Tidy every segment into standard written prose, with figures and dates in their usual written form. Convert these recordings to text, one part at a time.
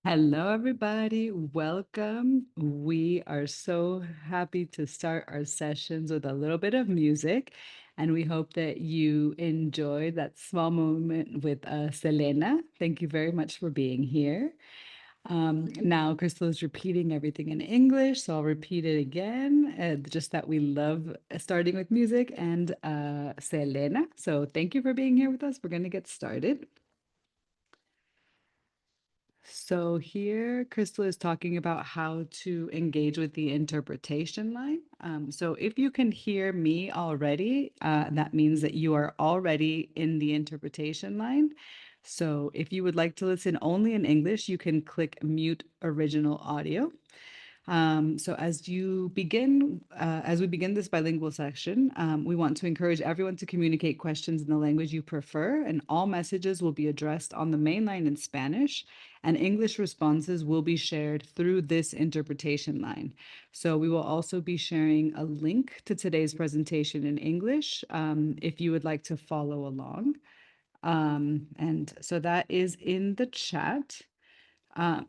Hello, everybody. Welcome. We are so happy to start our sessions with a little bit of music, and we hope that you enjoy that small moment with Selena. Thank you very much for being here. Now, Crystal is repeating everything in English, so I'll repeat it again, just that we love starting with music and Selena. So thank you for being here with us. We're going to get started. So here, Crystal is talking about how to engage with the interpretation line. So if you can hear me already, that means that you are already in the interpretation line. So if you would like to listen only in English, you can click mute original audio. So as we begin this bilingual section, we want to encourage everyone to communicate questions in the language you prefer, and all messages will be addressed on the main line in Spanish, and English responses will be shared through this interpretation line. So we will also be sharing a link to today's presentation in English, if you would like to follow along. And so that is in the chat.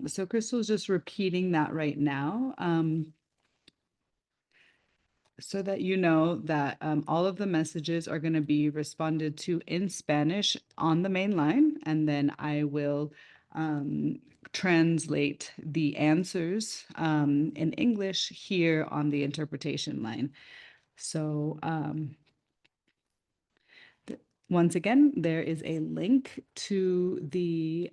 So Crystal's just repeating that right now, so that you know that all of the messages are going to be responded to in Spanish on the main line, and then I will translate the answers in English here on the interpretation line. So once again, there is a link to the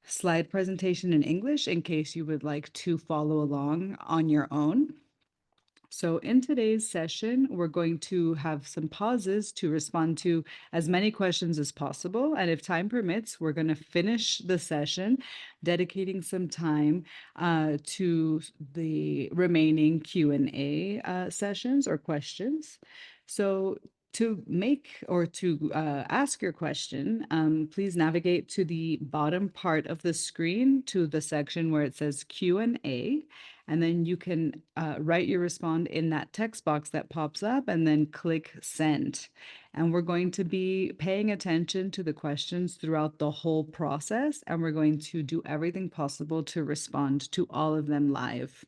slide presentation in English in case you would like to follow along on your own. So in today's session, we're going to have some pauses to respond to as many questions as possible. And if time permits, we're going to finish the session, dedicating some time to the remaining Q&A sessions or questions. So to make or to ask your question, please navigate to the bottom part of the screen to the section where it says Q&A. And then you can write your response in that text box that pops up and then click send. And we're going to be paying attention to the questions throughout the whole process. And we're going to do everything possible to respond to all of them live.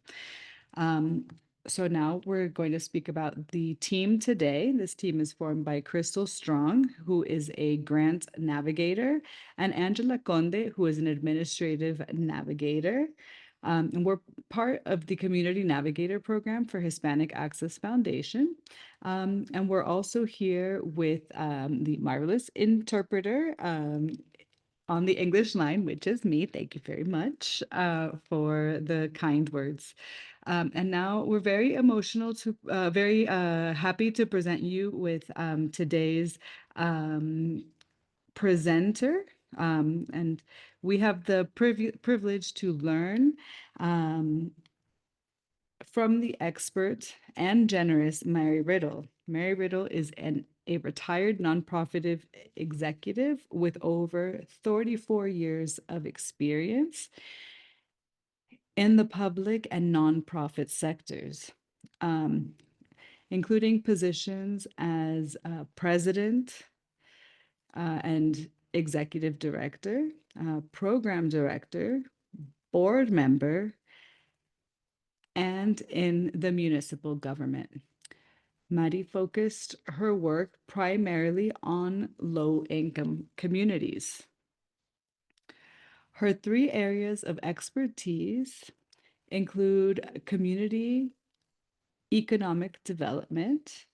So now we're going to speak about the team today. This team is formed by Crystal Strong, who is a grant navigator, and Angela Conde, who is an administrative navigator. And we're part of the Community Navigator Program for Hispanic Access Foundation. And we're also here with the marvelous interpreter on the English line, which is me. Thank you very much for the kind words. And now we're very very happy to present you with today's presenter. And we have the privilege to learn from the expert and generous Mary Riddle. Mary Riddle is a retired nonprofit executive with over 34 years of experience in the public and nonprofit sectors, including positions as president and executive director, program director, board member, and in the municipal government. Mari focused her work primarily on low-income communities. Her three areas of expertise include community economic development,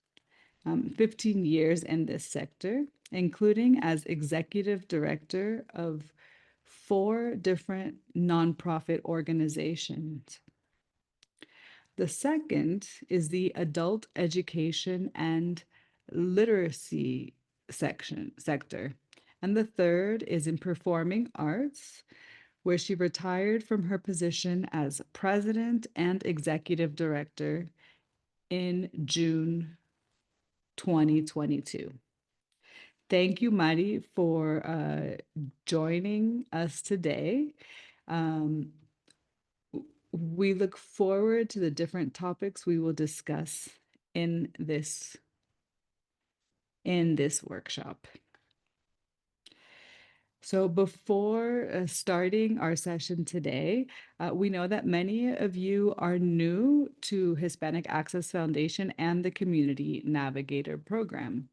15 years in this sector, including as executive director of 4 different nonprofit organizations. The second is the adult education and literacy sector. And the third is in performing arts, where she retired from her position as president and executive director in June 2022. Thank you, Mari, for joining us today. We look forward to the different topics we will discuss in this workshop. So before starting our session today, we know that many of you are new to Hispanic Access Foundation and the Community Navigator program.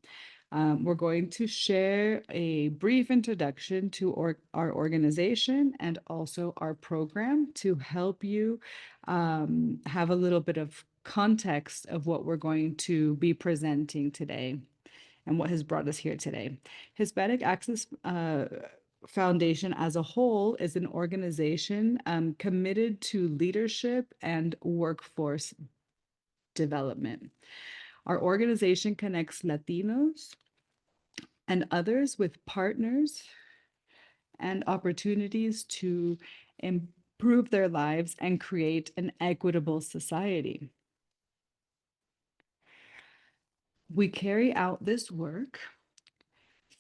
We're going to share a brief introduction to our organization and also our program to help you have a little bit of context of what we're going to be presenting today and what has brought us here today. Hispanic Access Foundation as a whole is an organization committed to leadership and workforce development. Our organization connects Latinos and others with partners and opportunities to improve their lives and create an equitable society. We carry out this work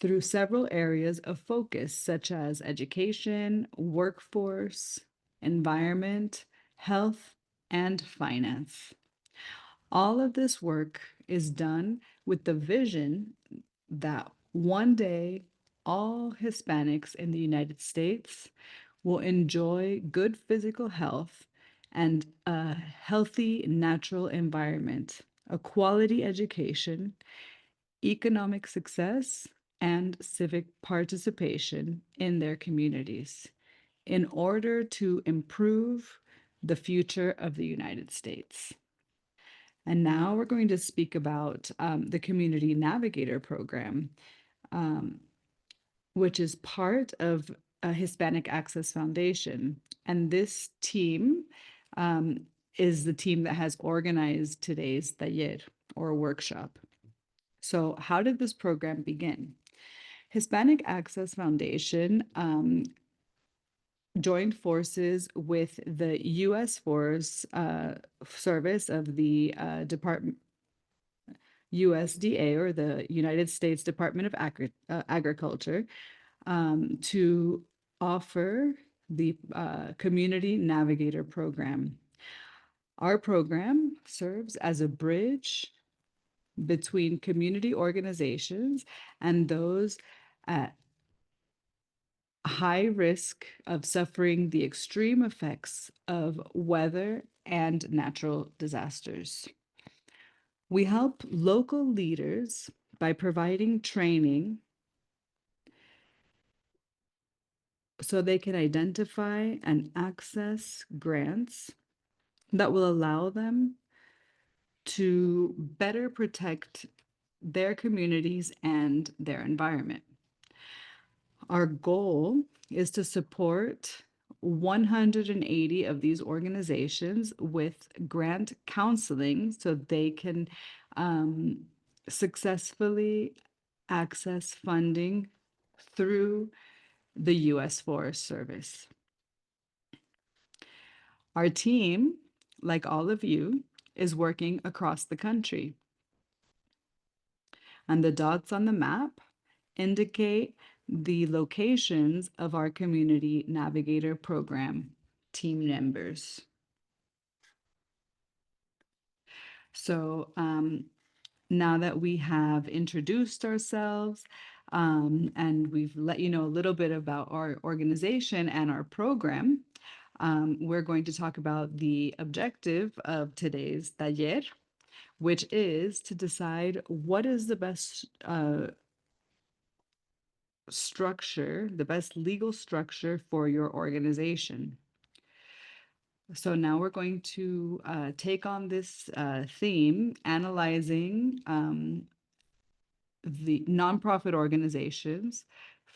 through several areas of focus, such as education, workforce, environment, health, and finance. All of this work is done with the vision that one day all Hispanics in the United States will enjoy good physical health and a healthy natural environment, a quality education, economic success, and civic participation in their communities in order to improve the future of the United States. And now we're going to speak about the Community Navigator program, um, which is part of Hispanic Access Foundation. And this team is the team that has organized today's taller or workshop. So, how did this program begin? Hispanic Access Foundation joined forces with the U.S. Forest Service of the Department USDA, or the United States Department of Agriculture, to offer the Community Navigator program. Our program serves as a bridge between community organizations and those at high risk of suffering the extreme effects of weather and natural disasters. We help local leaders by providing training so they can identify and access grants that will allow them to better protect their communities and their environment. Our goal is to support 180 of these organizations with grant counseling so they can successfully access funding through the U.S. Forest Service. Our team, like all of you, is working across the country. And the dots on the map indicate the locations of our Community Navigator program team members. So now that we have introduced ourselves and we've let you know a little bit about our organization and our program, we're going to talk about the objective of today's taller, which is to decide what is the best structure, the best legal structure for your organization. So now we're going to take on this theme, analyzing the nonprofit organizations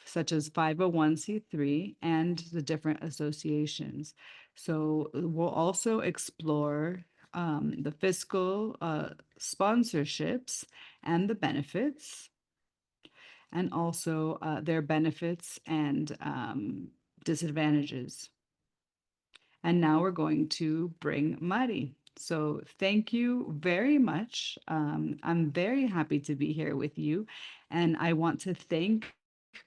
such as 501c3 and the different associations. So we'll also explore the fiscal sponsorships and the benefits, and also their benefits and disadvantages. And now we're going to bring Mari. So thank you very much. I'm very happy to be here with you. And I want to thank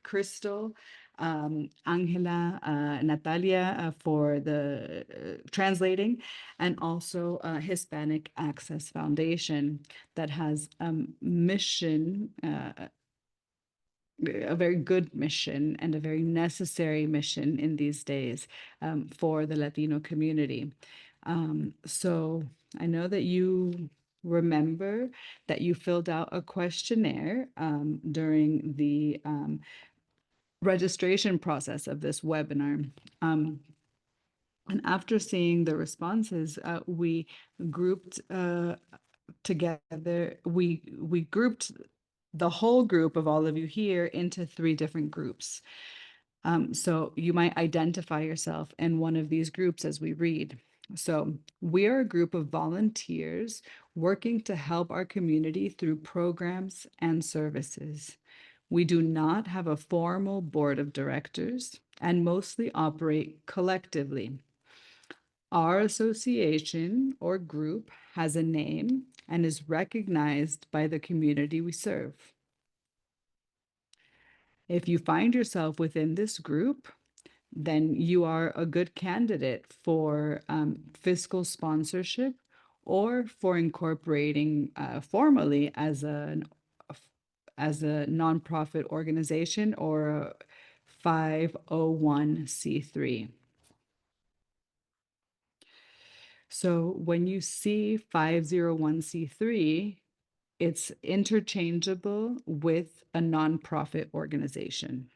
Crystal, Angela, Natalia for the translating, and also Hispanic Access Foundation that has a mission a very good mission and a very necessary mission in these days for the Latino community. So I know that you remember that you filled out a questionnaire during the registration process of this webinar. Um, and after seeing the responses, we grouped together, we grouped the whole group of all of you here into three different groups. So you might identify yourself in one of these groups as we read. So we are a group of volunteers working to help our community through programs and services. We do not have a formal board of directors and mostly operate collectively. Our association or group has a name and is recognized by the community we serve. If you find yourself within this group, then you are a good candidate for fiscal sponsorship or for incorporating formally as a nonprofit organization or a 501c3. So when you see 501c3, it's interchangeable with a nonprofit organization.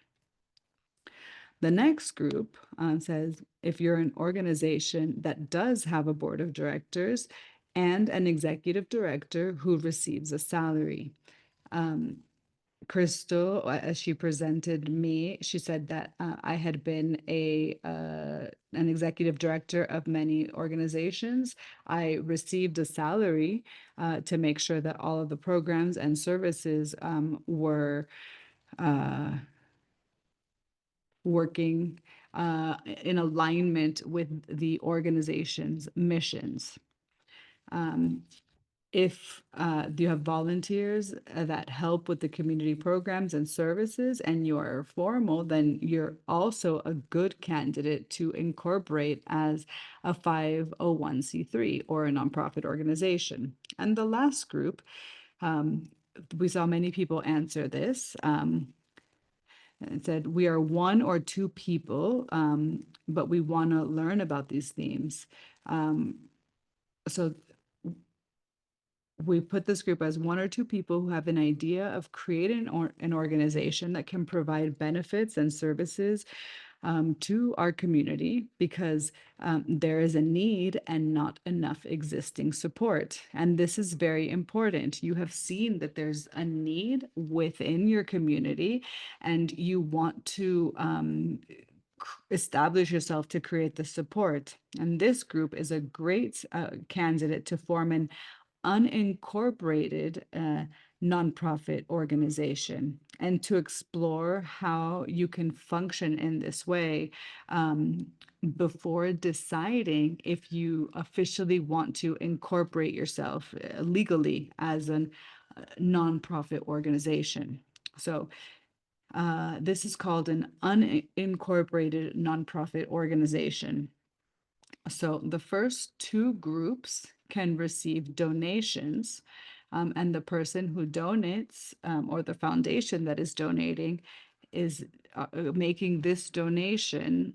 The next group says if you're an organization that does have a board of directors and an executive director who receives a salary. Crystal, as she presented me, she said that I had been an executive director of many organizations. I received a salary to make sure that all of the programs and services were working in alignment with the organization's missions. If you have volunteers that help with the community programs and services and you are formal, then you're also a good candidate to incorporate as a 501c3 or a nonprofit organization. And the last group, we saw many people answer this. It said, we are one or two people, but we want to learn about these themes. So we put this group as one or two people who have an idea of creating an organization that can provide benefits and services to our community because there is a need and not enough existing support. And this is very important. You have seen that there's a need within your community and you want to establish yourself to create the support. And this group is a great candidate to form an unincorporated nonprofit organization and to explore how you can function in this way before deciding if you officially want to incorporate yourself legally as a nonprofit organization. So this is called an unincorporated nonprofit organization. So the first two groups can receive donations, and the person who donates or the foundation that is donating is making this donation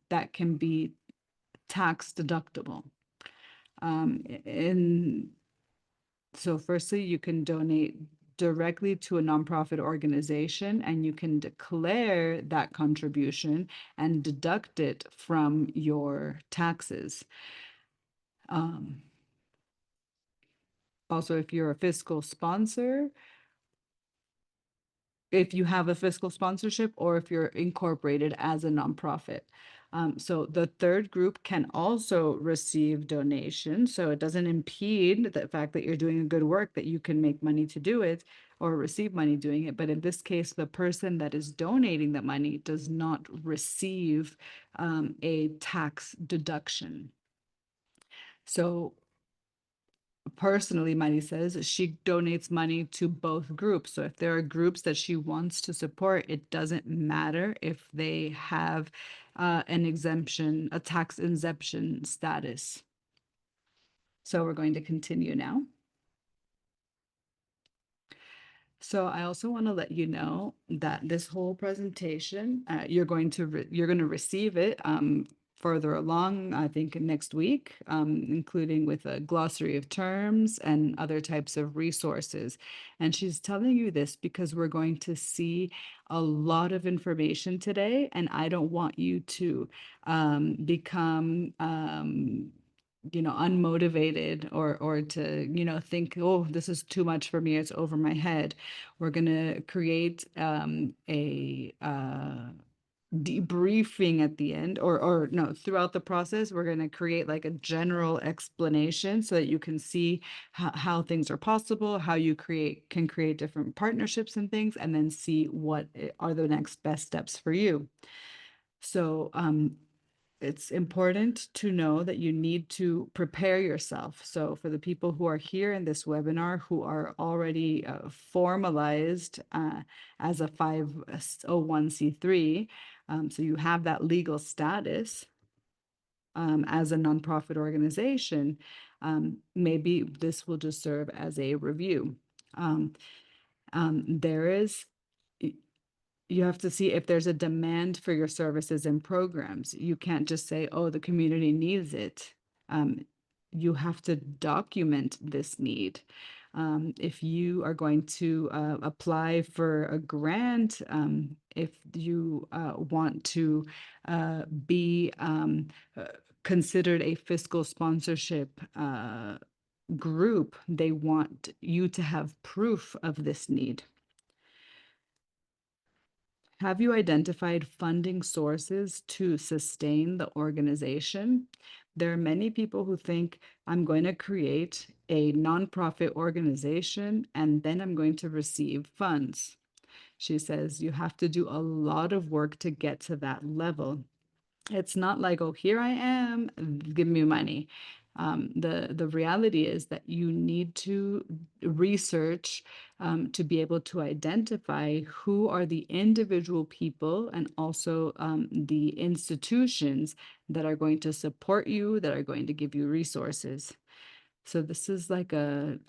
that can be tax deductible. So firstly, you can donate directly to a nonprofit organization and you can declare that contribution and deduct it from your taxes. Also, if you're a fiscal sponsor, if you have a fiscal sponsorship or if you're incorporated as a nonprofit. So the third group can also receive donations. So it doesn't impede the fact that you're doing a good work, that you can make money to do it or receive money doing it. But in this case, the person that is donating the money does not receive a tax deduction. So personally, Mari says she donates money to both groups. So if there are groups that she wants to support, it doesn't matter if they have an exemption, a tax exemption status. So we're going to continue now. So I also want to let you know that this whole presentation, you're going to receive it further along, I think next week, including with a glossary of terms and other types of resources. And she's telling you this because we're going to see a lot of information today, and I don't want you to become unmotivated or to think, oh, this is too much for me, it's over my head. We're going to create a debriefing at the end, or no, throughout the process we're going to create like a general explanation so that you can see how things are possible, how you can create different partnerships and things, and then see what are the next best steps for you. So it's important to know that you need to prepare yourself. So for the people who are here in this webinar who are already formalized as a 501c3, so you have that legal status as a nonprofit organization, maybe this will just serve as a review. There is you have to see if there's a demand for your services and programs. You can't just say, oh, the community needs it. You have to document this need. If you are going to apply for a grant, if you want to be considered a fiscal sponsorship group, they want you to have proof of this need. Have you identified funding sources to sustain the organization? There are many people who think, I'm going to create a nonprofit organization and then I'm going to receive funds. She says you have to do a lot of work to get to that level. It's not like, oh, here I am, give me money. The reality is that you need to research to be able to identify who are the individual people and also the institutions that are going to support you, that are going to give you resources. So this is kind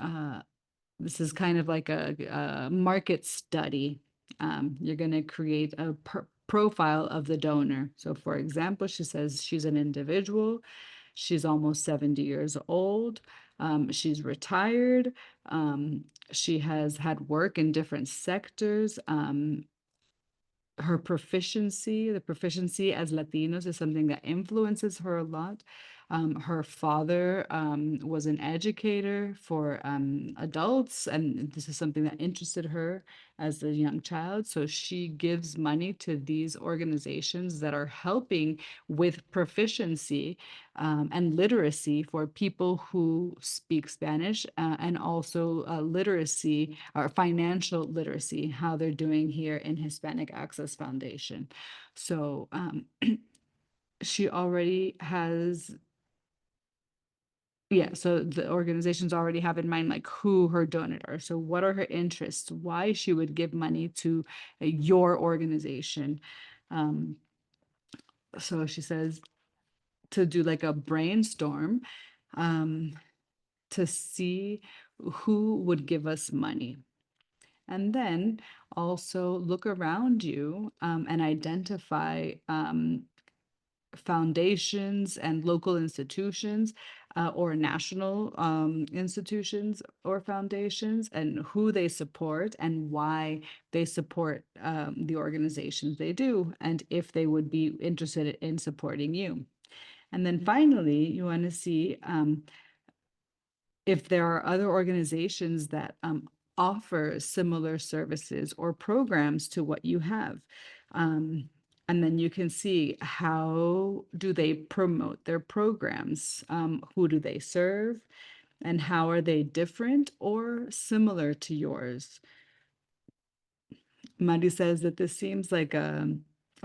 of like a market study. You're going to create a profile of the donor. So, for example, she says she's an individual, she's almost 70 years old, she's retired, she has had work in different sectors. Her proficiency, the proficiency as Latinos is something that influences her a lot. Her father was an educator for adults, and this is something that interested her as a young child. So she gives money to these organizations that are helping with proficiency and literacy for people who speak Spanish, and also literacy or financial literacy, how they're doing here in Hispanic Access Foundation. So she already has, yeah, so the organizations already have in mind like who her donors are. So what are her interests? Why she would give money to your organization? Um, so she says to do like a brainstorm. To see who would give us money. And then also look around you and identify foundations and local institutions or national institutions or foundations and who they support and why they support the organizations they do, and if they would be interested in supporting you. And then finally, you want to see if there are other organizations that offer similar services or programs to what you have. And then you can see how do they promote their programs, who do they serve, and how are they different or similar to yours. Madi says that this seems like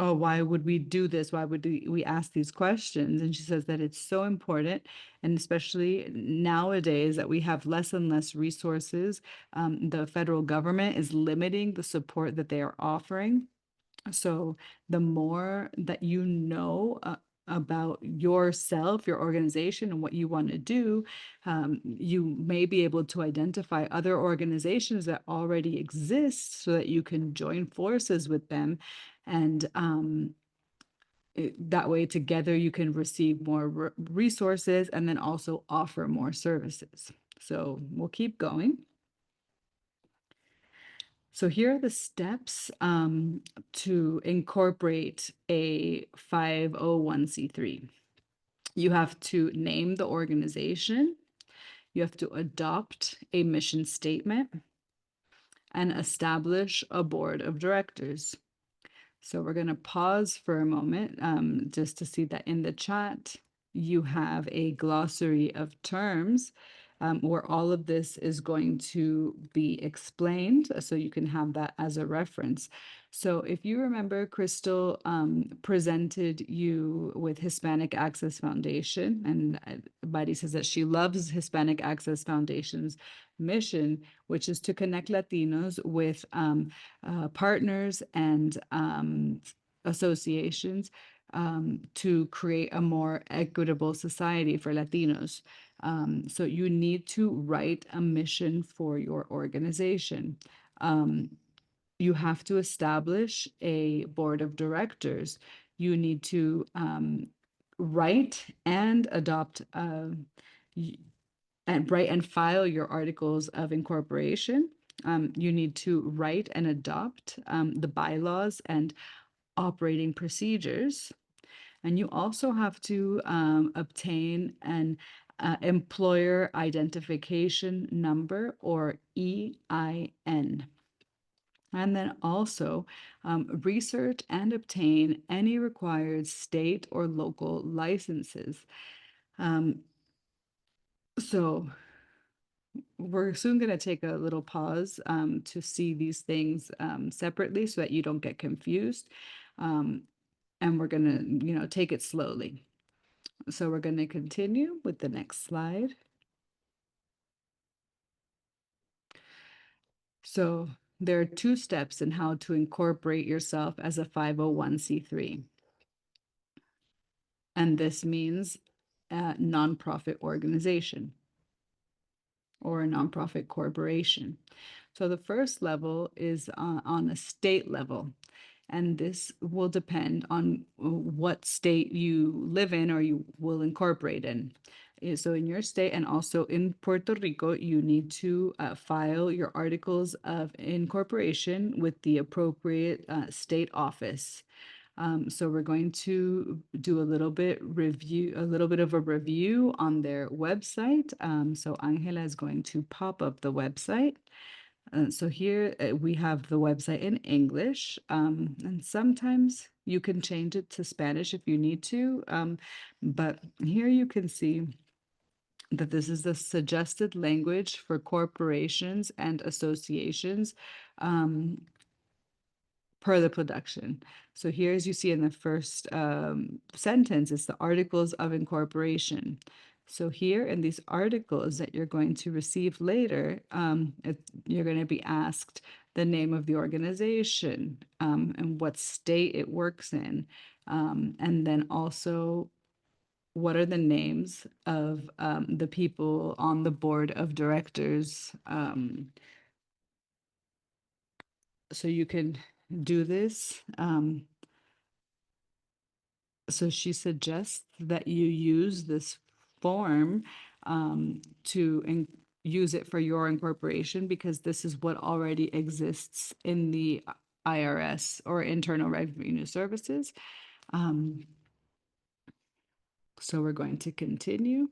oh, why would we do this? Why would we ask these questions? And she says that it's so important, and especially nowadays that we have less and less resources. The federal government is limiting the support that they are offering. So the more that you know about yourself, your organization, and what you want to do, you may be able to identify other organizations that already exist so that you can join forces with them. And that way, together, you can receive more resources and then also offer more services. So we'll keep going. So here are the steps to incorporate a 501(c)(3). You have to name the organization, you have to adopt a mission statement, and establish a board of directors. So we're going to pause for a moment just to see that in the chat, you have a glossary of terms where all of this is going to be explained. So you can have that as a reference. So if you remember, Crystal presented you with Hispanic Access Foundation, and Badi says that she loves Hispanic Access Foundation's mission, which is to connect Latinos with partners and associations to create a more equitable society for Latinos. So you need to write a mission for your organization. You have to establish a board of directors. You need to write and adopt and write and file your articles of incorporation. You need to write and adopt the bylaws and operating procedures. And you also have to obtain an employer identification number, or EIN. And then also research and obtain any required state or local licenses. So we're soon going to take a little pause to see these things separately so that you don't get confused. And we're going to, take it slowly. So we're going to continue with the next slide. So there are two steps in how to incorporate yourself as a 501(c)(3). And this means a nonprofit organization or a nonprofit corporation. So the first level is on a state level, and this will depend on what state you live in or you will incorporate in. So in your state and also in Puerto Rico, you need to file your articles of incorporation with the appropriate state office. So we're going to do a little bit of a review on their website. So Angela is going to pop up the website. So here we have the website in English, and sometimes you can change it to Spanish if you need to. But here you can see that this is the suggested language for corporations and associations per the production. So here, as you see in the first sentence, it's the articles of incorporation. So here in these articles that you're going to receive later, you're going to be asked the name of the organization and what state it works in. And then also, what are the names of the people on the board of directors? So you can do this. So she suggests that you use this form to use it for your incorporation because this is what already exists in the IRS or Internal Revenue Services. So we're going to continue.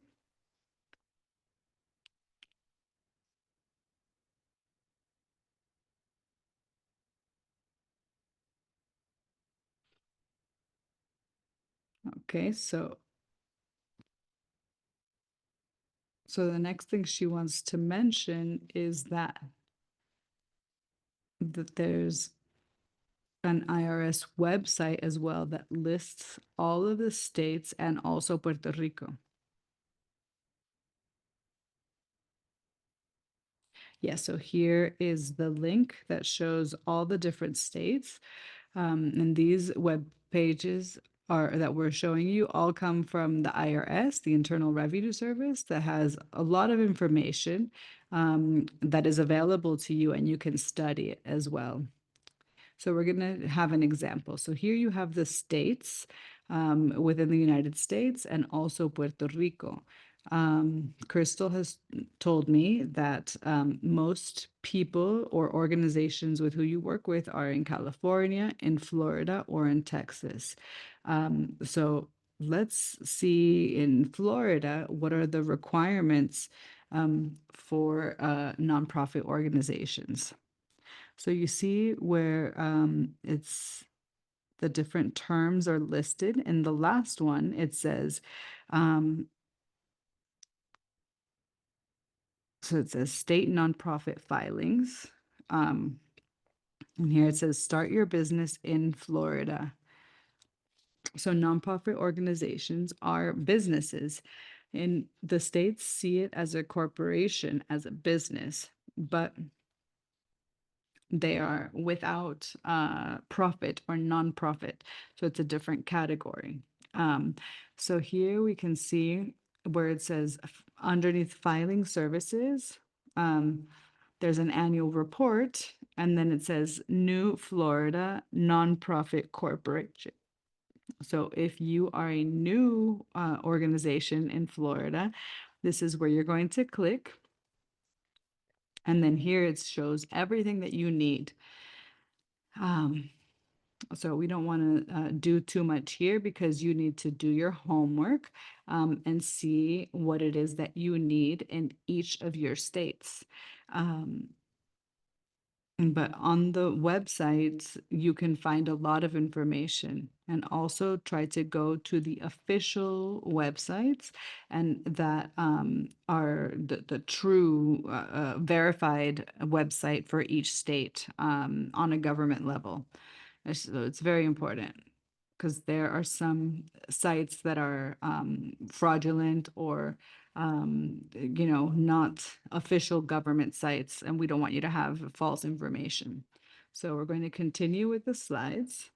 Okay, so the next thing she wants to mention is that there's an IRS website as well that lists all of the states and also Puerto Rico. Yeah, so here is the link that shows all the different states. And these web pages are that we're showing you all come from the IRS, the Internal Revenue Service, that has a lot of information that is available to you, and you can study it as well. So we're going to have an example. So here you have the states within the United States and also Puerto Rico. Crystal has told me that most people or organizations with who you work with are in California, in Florida, or in Texas. So let's see in Florida, what are the requirements for nonprofit organizations? So you see where it's the different terms are listed. In the last one, it says, um, so it says state nonprofit filings. Um, and here it says start your business in Florida. So nonprofit organizations are businesses. In the states, see it as a corporation, as a business, but they are without profit or nonprofit. So it's a different category. Um, so here we can see where it says underneath filing services, there's an annual report, and then it says New Florida Nonprofit Corporation. So if you are a new organization in Florida, this is where you're going to click. And then here it shows everything that you need. Um, So we don't want to do too much here because you need to do your homework and see what it is that you need in each of your states. Um, but on the websites, you can find a lot of information, and also try to go to the official websites and that are the true verified website for each state on a government level. So it's very important because there are some sites that are fraudulent or not official government sites, and we don't want you to have false information. So we're going to continue with the slides,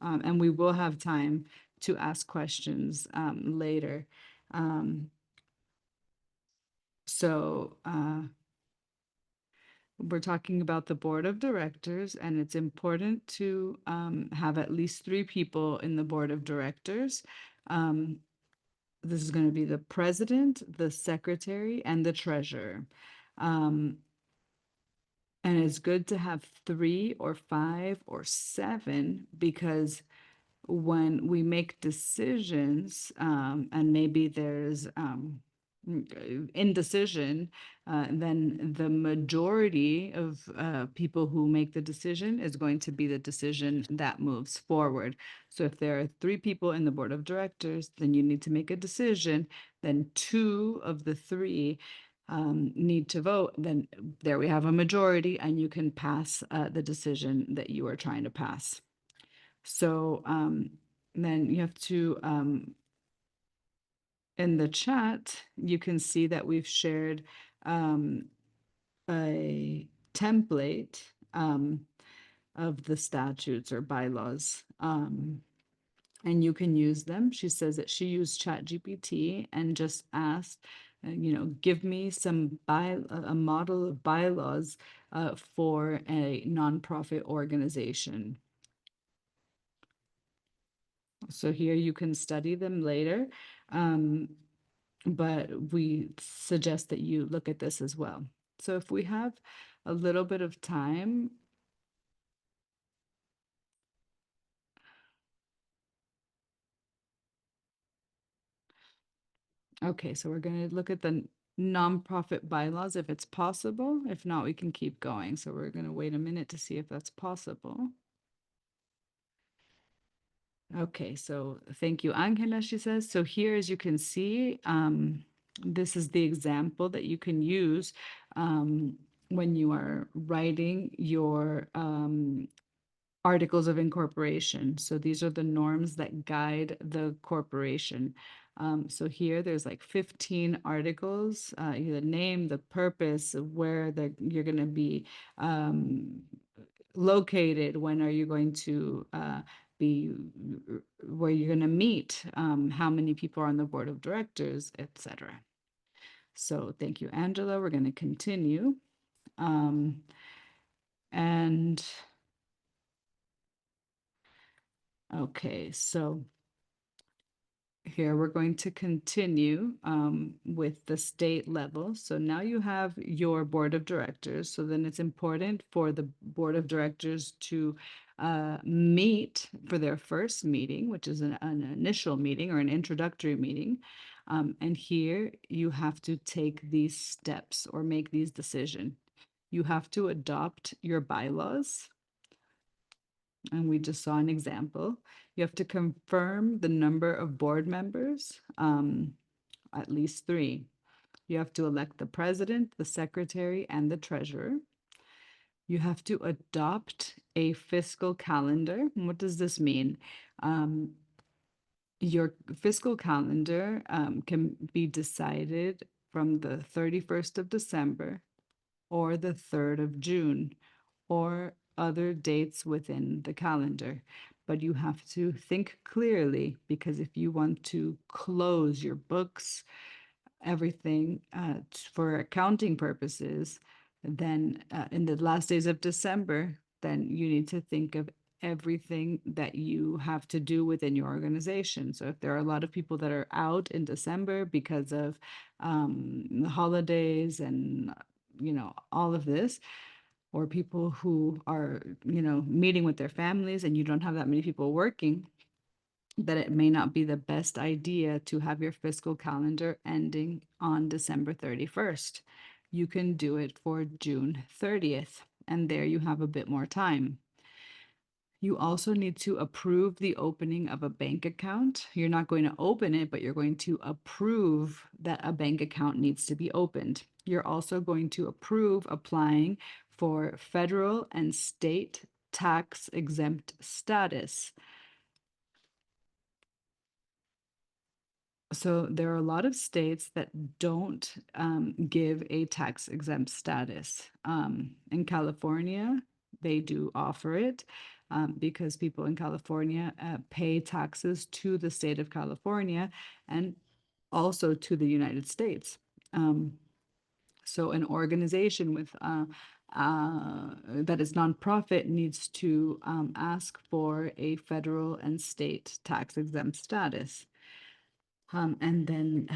and we will have time to ask questions later. Um, so we're talking about the board of directors, and it's important to have at least 3 people in the board of directors. Um, this is going to be the president, the secretary, and the treasurer. Um, and it's good to have 3 or 5 or 7 because when we make decisions, and maybe there's indecision, then the majority of people who make the decision is going to be the decision that moves forward. So if there are 3 people in the board of directors, then you need to make a decision. Then 2 of the 3 need to vote. Then there we have a majority, and you can pass the decision that you are trying to pass. So then you have to, in the chat, you can see that we've shared a template of the statutes or bylaws. And you can use them. She says that she used ChatGPT and just asked, give me a model of bylaws for a nonprofit organization. So here you can study them later, but we suggest that you look at this as well. So if we have a little bit of time, okay, so we're going to look at the nonprofit bylaws if it's possible. If not, we can keep going. So we're going to wait a minute to see if that's possible. Okay, so thank you, Angela, she says. So here, as you can see, this is the example that you can use when you are writing your articles of incorporation. So these are the norms that guide the corporation. So here there's like 15 articles, the name, the purpose, of where you're going to be located, when are you going to be where you're going to meet, how many people are on the board of directors, etc. So thank you, Angela. We're going to continue. Um, and okay, so here we're going to continue with the state level. So now you have your board of directors. So then it's important for the board of directors to meet for their first meeting, which is an initial meeting or an introductory meeting. And here you have to take these steps or make these decisions. You have to adopt your bylaws. And we just saw an example. You have to confirm the number of board members, at least 3. You have to elect the president, the secretary, and the treasurer. You have to adopt a fiscal calendar. What does this mean? Your fiscal calendar can be decided from the 31st of December or the 3rd of June or other dates within the calendar. But you have to think clearly, because if you want to close your books, everything for accounting purposes, then in the last days of December, then you need to think of everything that you have to do within your organization. So if there are a lot of people that are out in December because of the holidays and all of this, or people who are meeting with their families and you don't have that many people working, that it may not be the best idea to have your fiscal calendar ending on December 31st. You can do it for June 30th, and there you have a bit more time. You also need to approve the opening of a bank account. You're not going to open it, but you're going to approve that a bank account needs to be opened. You're also going to approve applying for federal and state tax exempt status. So there are a lot of states that don't give a tax exempt status. In California, they do offer it because people in California pay taxes to the state of California and also to the United States. So an organization with that is nonprofit needs to ask for a federal and state tax exempt status. And then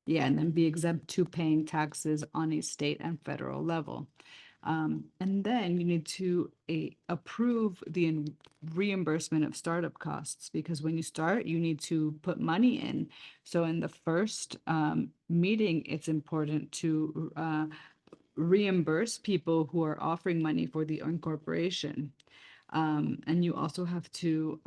and then be exempt to paying taxes on a state and federal level. And then you need to approve the reimbursement of startup costs, because when you start, you need to put money in. So in the first meeting, it's important to reimburse people who are offering money for the incorporation. And you also have to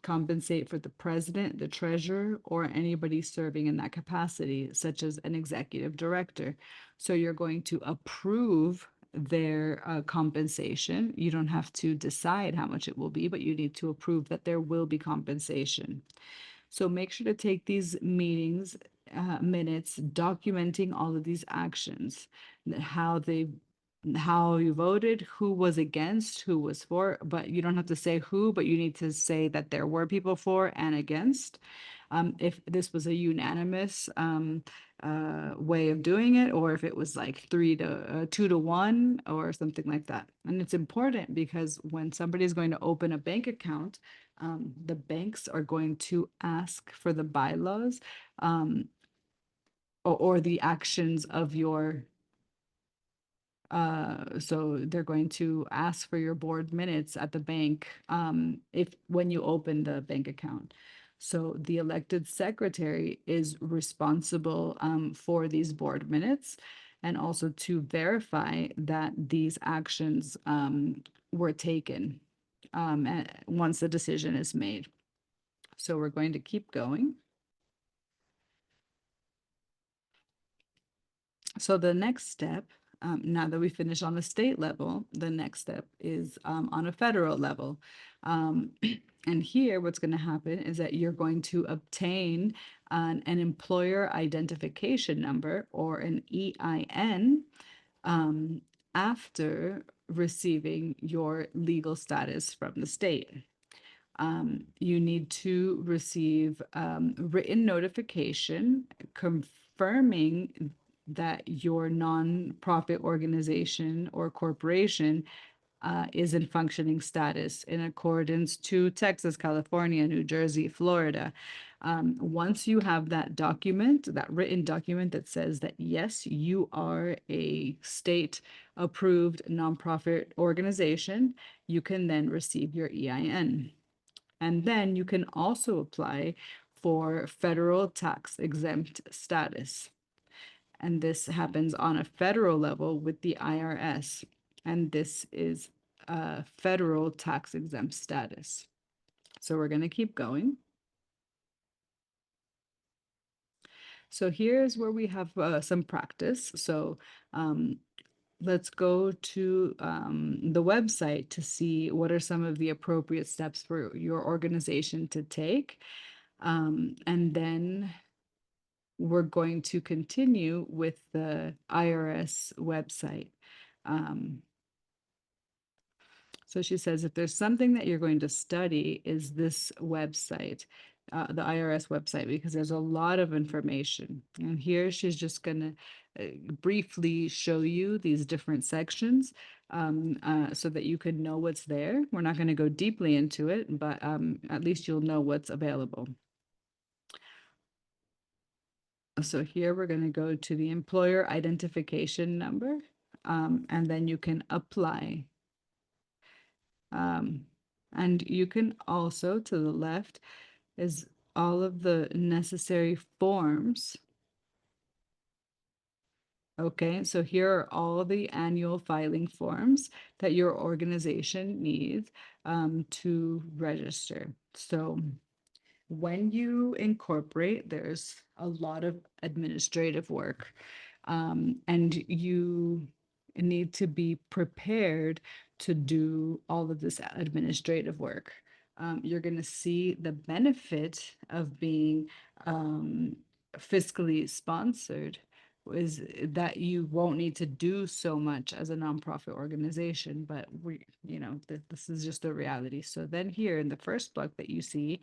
compensate for the president, the treasurer, or anybody serving in that capacity, such as an executive director. So you're going to approve their compensation. You don't have to decide how much it will be, but you need to approve that there will be compensation. So make sure to take these meetings, minutes, documenting all of these actions, how you voted, who was against, who was for, but you don't have to say who, but you need to say that there were people for and against. If this was a unanimous way of doing it, or if it was like 2 to 1 or something like that. And it's important because when somebody is going to open a bank account, the banks are going to ask for the bylaws or the actions of your so they're going to ask for your board minutes at the bank if when you open the bank account. So the elected secretary is responsible for these board minutes and also to verify that these actions were taken once the decision is made. So we're going to keep going. So the next step, now that we finish on the state level, the next step is on a federal level. And here, what's going to happen is that you're going to obtain an employer identification number, or an EIN, after receiving your legal status from the state. You need to receive written notification confirming that your nonprofit organization or corporation is in functioning status in accordance to Texas, California, New Jersey, Florida. Once you have that document, that written document that says that yes, you are a state approved nonprofit organization, you can then receive your EIN. And then you can also apply for federal tax exempt status. And this happens on a federal level with the IRS. And this is a federal tax exempt status. So we're going to keep going. So here's where we have some practice. So let's go to the website to see what are some of the appropriate steps for your organization to take. And then we're going to continue with the IRS website. So she says, if there's something that you're going to study, is this website, the IRS website, because there's a lot of information. And here she's just going to briefly show you these different sections so that you could know what's there. We're not going to go deeply into it, but at least you'll know what's available. So here we're going to go to the employer identification number, and then you can apply. And you can also, to the left, is all of the necessary forms. Okay, so here are all the annual filing forms that your organization needs to register. So when you incorporate, there's a lot of administrative work, and you need to be prepared to do all of this administrative work. You're going to see the benefit of being fiscally sponsored is that you won't need to do so much as a nonprofit organization, but this is just a reality. So then here in the first block that you see,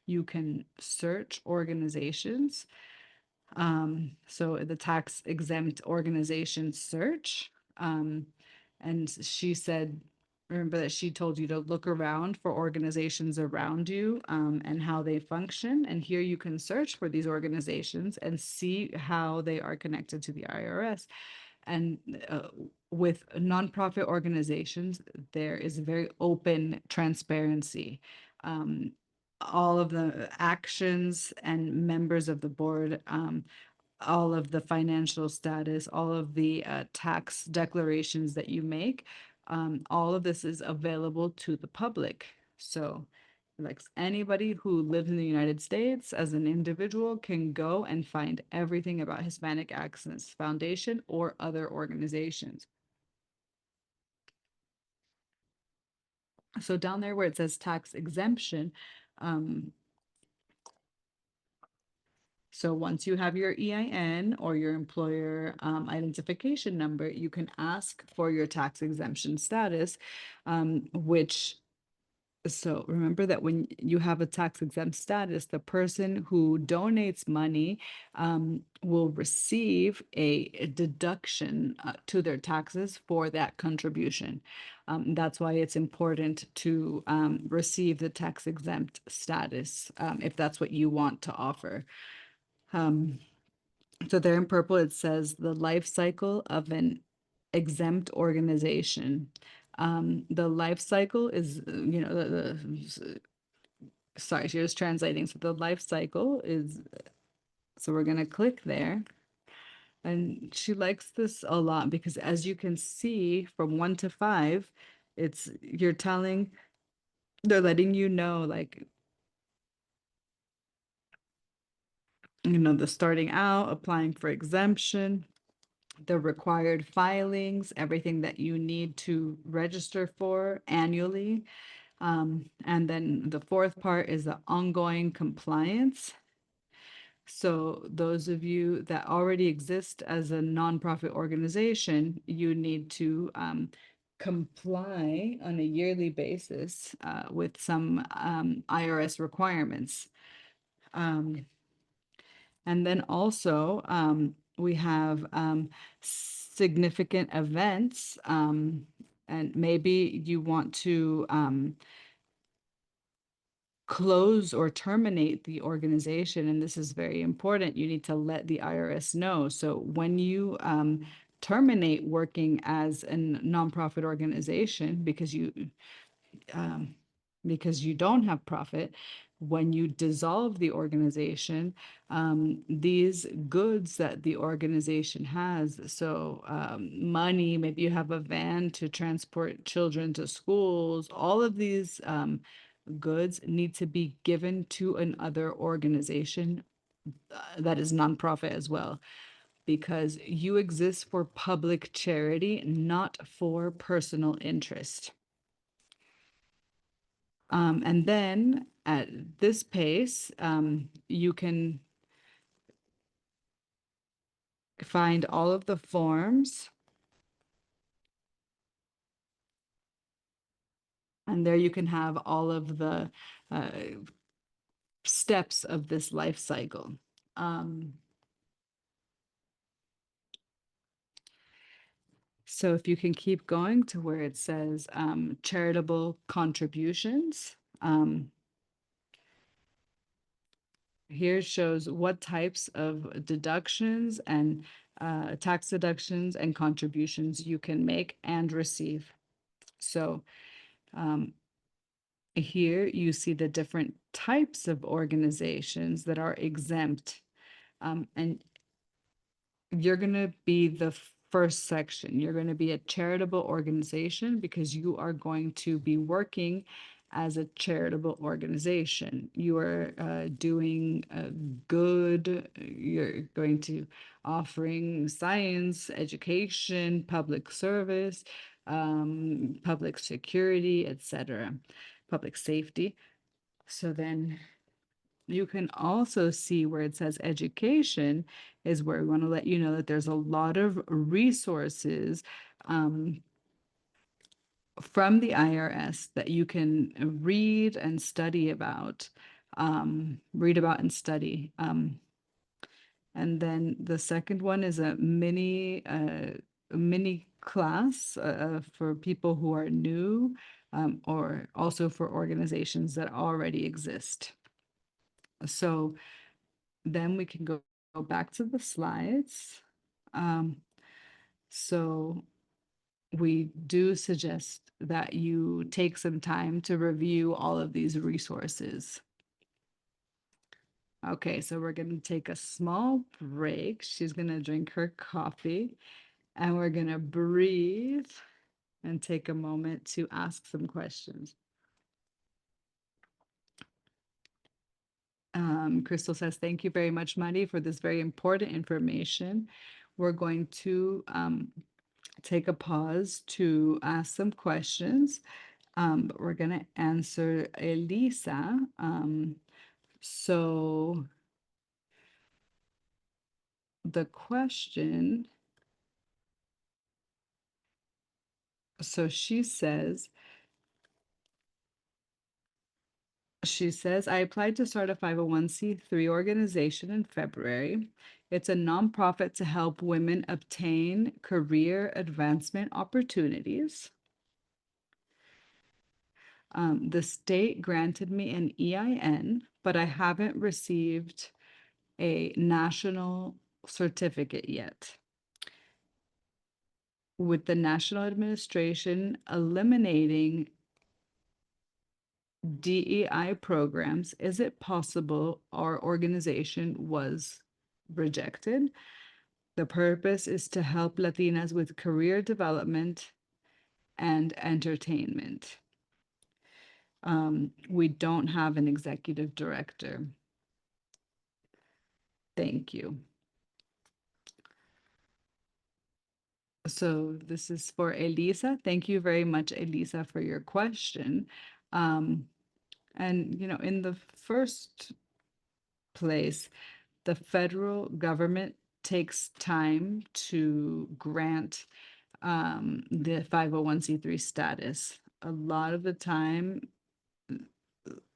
you can search organizations. So the tax exempt organization search. And she said, remember that she told you to look around for organizations around you and how they function. And here you can search for these organizations and see how they are connected to the IRS. And with nonprofit organizations, there is very open transparency. All of the actions and members of the board, all of the financial status, all of the tax declarations that you make, all of this is available to the public. So like anybody who lives in the United States as an individual can go and find everything about Hispanic Access Foundation or other organizations. So down there where it says tax exemption, so once you have your EIN or your employer identification number, you can ask for your tax exemption status, so remember that when you have a tax exempt status, the person who donates money will receive a deduction to their taxes for that contribution. That's why it's important to receive the tax exempt status if that's what you want to offer. So there in purple, it says the life cycle of an exempt organization. The life cycle is, sorry, she was translating. So the life cycle is, so we're going to click there. And she likes this a lot because as you can see from 1 to 5, they're letting you know, like, the starting out, applying for exemption, the required filings, everything that you need to register for annually. And then the fourth part is the ongoing compliance. So those of you that already exist as a nonprofit organization, you need to comply on a yearly basis with some IRS requirements. Um, and then also we have significant events, and maybe you want to close or terminate the organization, and this is very important. You need to let the IRS know. So when you terminate working as a nonprofit organization um, because you don't have profit, when you dissolve the organization, these goods that the organization has, so money, maybe you have a van to transport children to schools, all of these goods need to be given to another organization that is nonprofit as well, because you exist for public charity, not for personal interest. And then at this pace, you can find all of the forms, and there you can have all of the uh, steps of this life cycle. Um, so if you can keep going to where it says charitable contributions, here shows what types of deductions and tax deductions and contributions you can make and receive. So here you see the different types of organizations that are exempt. And you're going to be the first section. You're going to be a charitable organization because you are going to be working as a charitable organization. You are doing good, you're going to offering science, education, public service, public security, etc., public safety. So then you can also see where it says education is where we want to let you know that there's a lot of resources from the IRS that you can read and study about, read about and study. And then the second one is a mini class for people who are new, or also for organizations that already exist. So then we can go back to the slides. Um, so we do suggest that you take some time to review all of these resources. Okay, so we're going to take a small break. She's going to drink her coffee, and we're going to breathe and take a moment to ask some questions. Crystal says, thank you very much, Madi, for this very important information. We're going to take a pause to ask some questions, but we're going to answer Elisa. So the question, so she says, I applied to start a 501(c)(3) organization in February. It's a nonprofit to help women obtain career advancement opportunities. The state granted me an EIN, but I haven't received a national certificate yet. With the national administration eliminating DEI programs, is it possible our organization was rejected? The purpose is to help Latinas with career development and entertainment. We don't have an executive director. Thank you. So this is for Elisa. Thank you very much, Elisa, for your question. And, in the first place, the federal government takes time to grant the 501(c)(3) status. A lot of the time,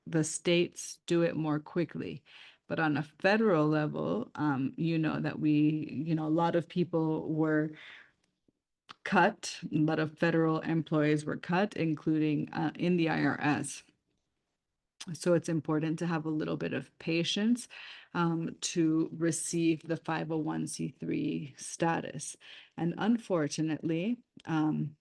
the states do it more quickly. But on a federal level, you know that a lot of people were cut, a lot of federal employees were cut, including in the IRS. So it's important to have a little bit of patience to receive the 501(c)(3) status. And unfortunately, the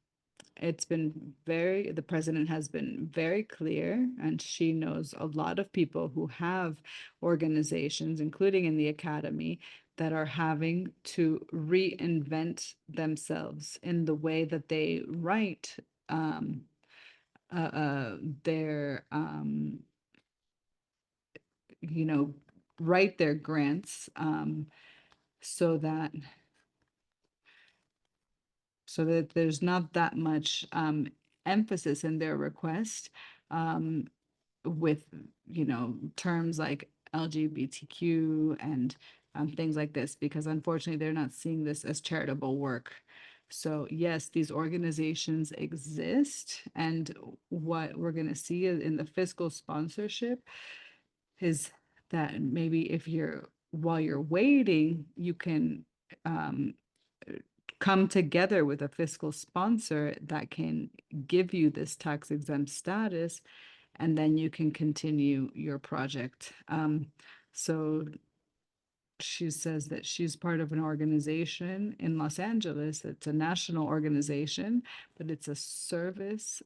president has been very clear, and she knows a lot of people who have organizations, including in the academy, that are having to reinvent themselves in the way that they write their you know, write their grants so that there's not that much emphasis in their request um, with, terms like LGBTQ and things like this, because unfortunately they're not seeing this as charitable work. So yes, these organizations exist, and what we're going to see in the fiscal sponsorship is that maybe while you're waiting, you can um, come together with a fiscal sponsor that can give you this tax exempt status, and then you can continue your project. So she says that she's part of an organization in Los Angeles. It's a national organization, but it's a service,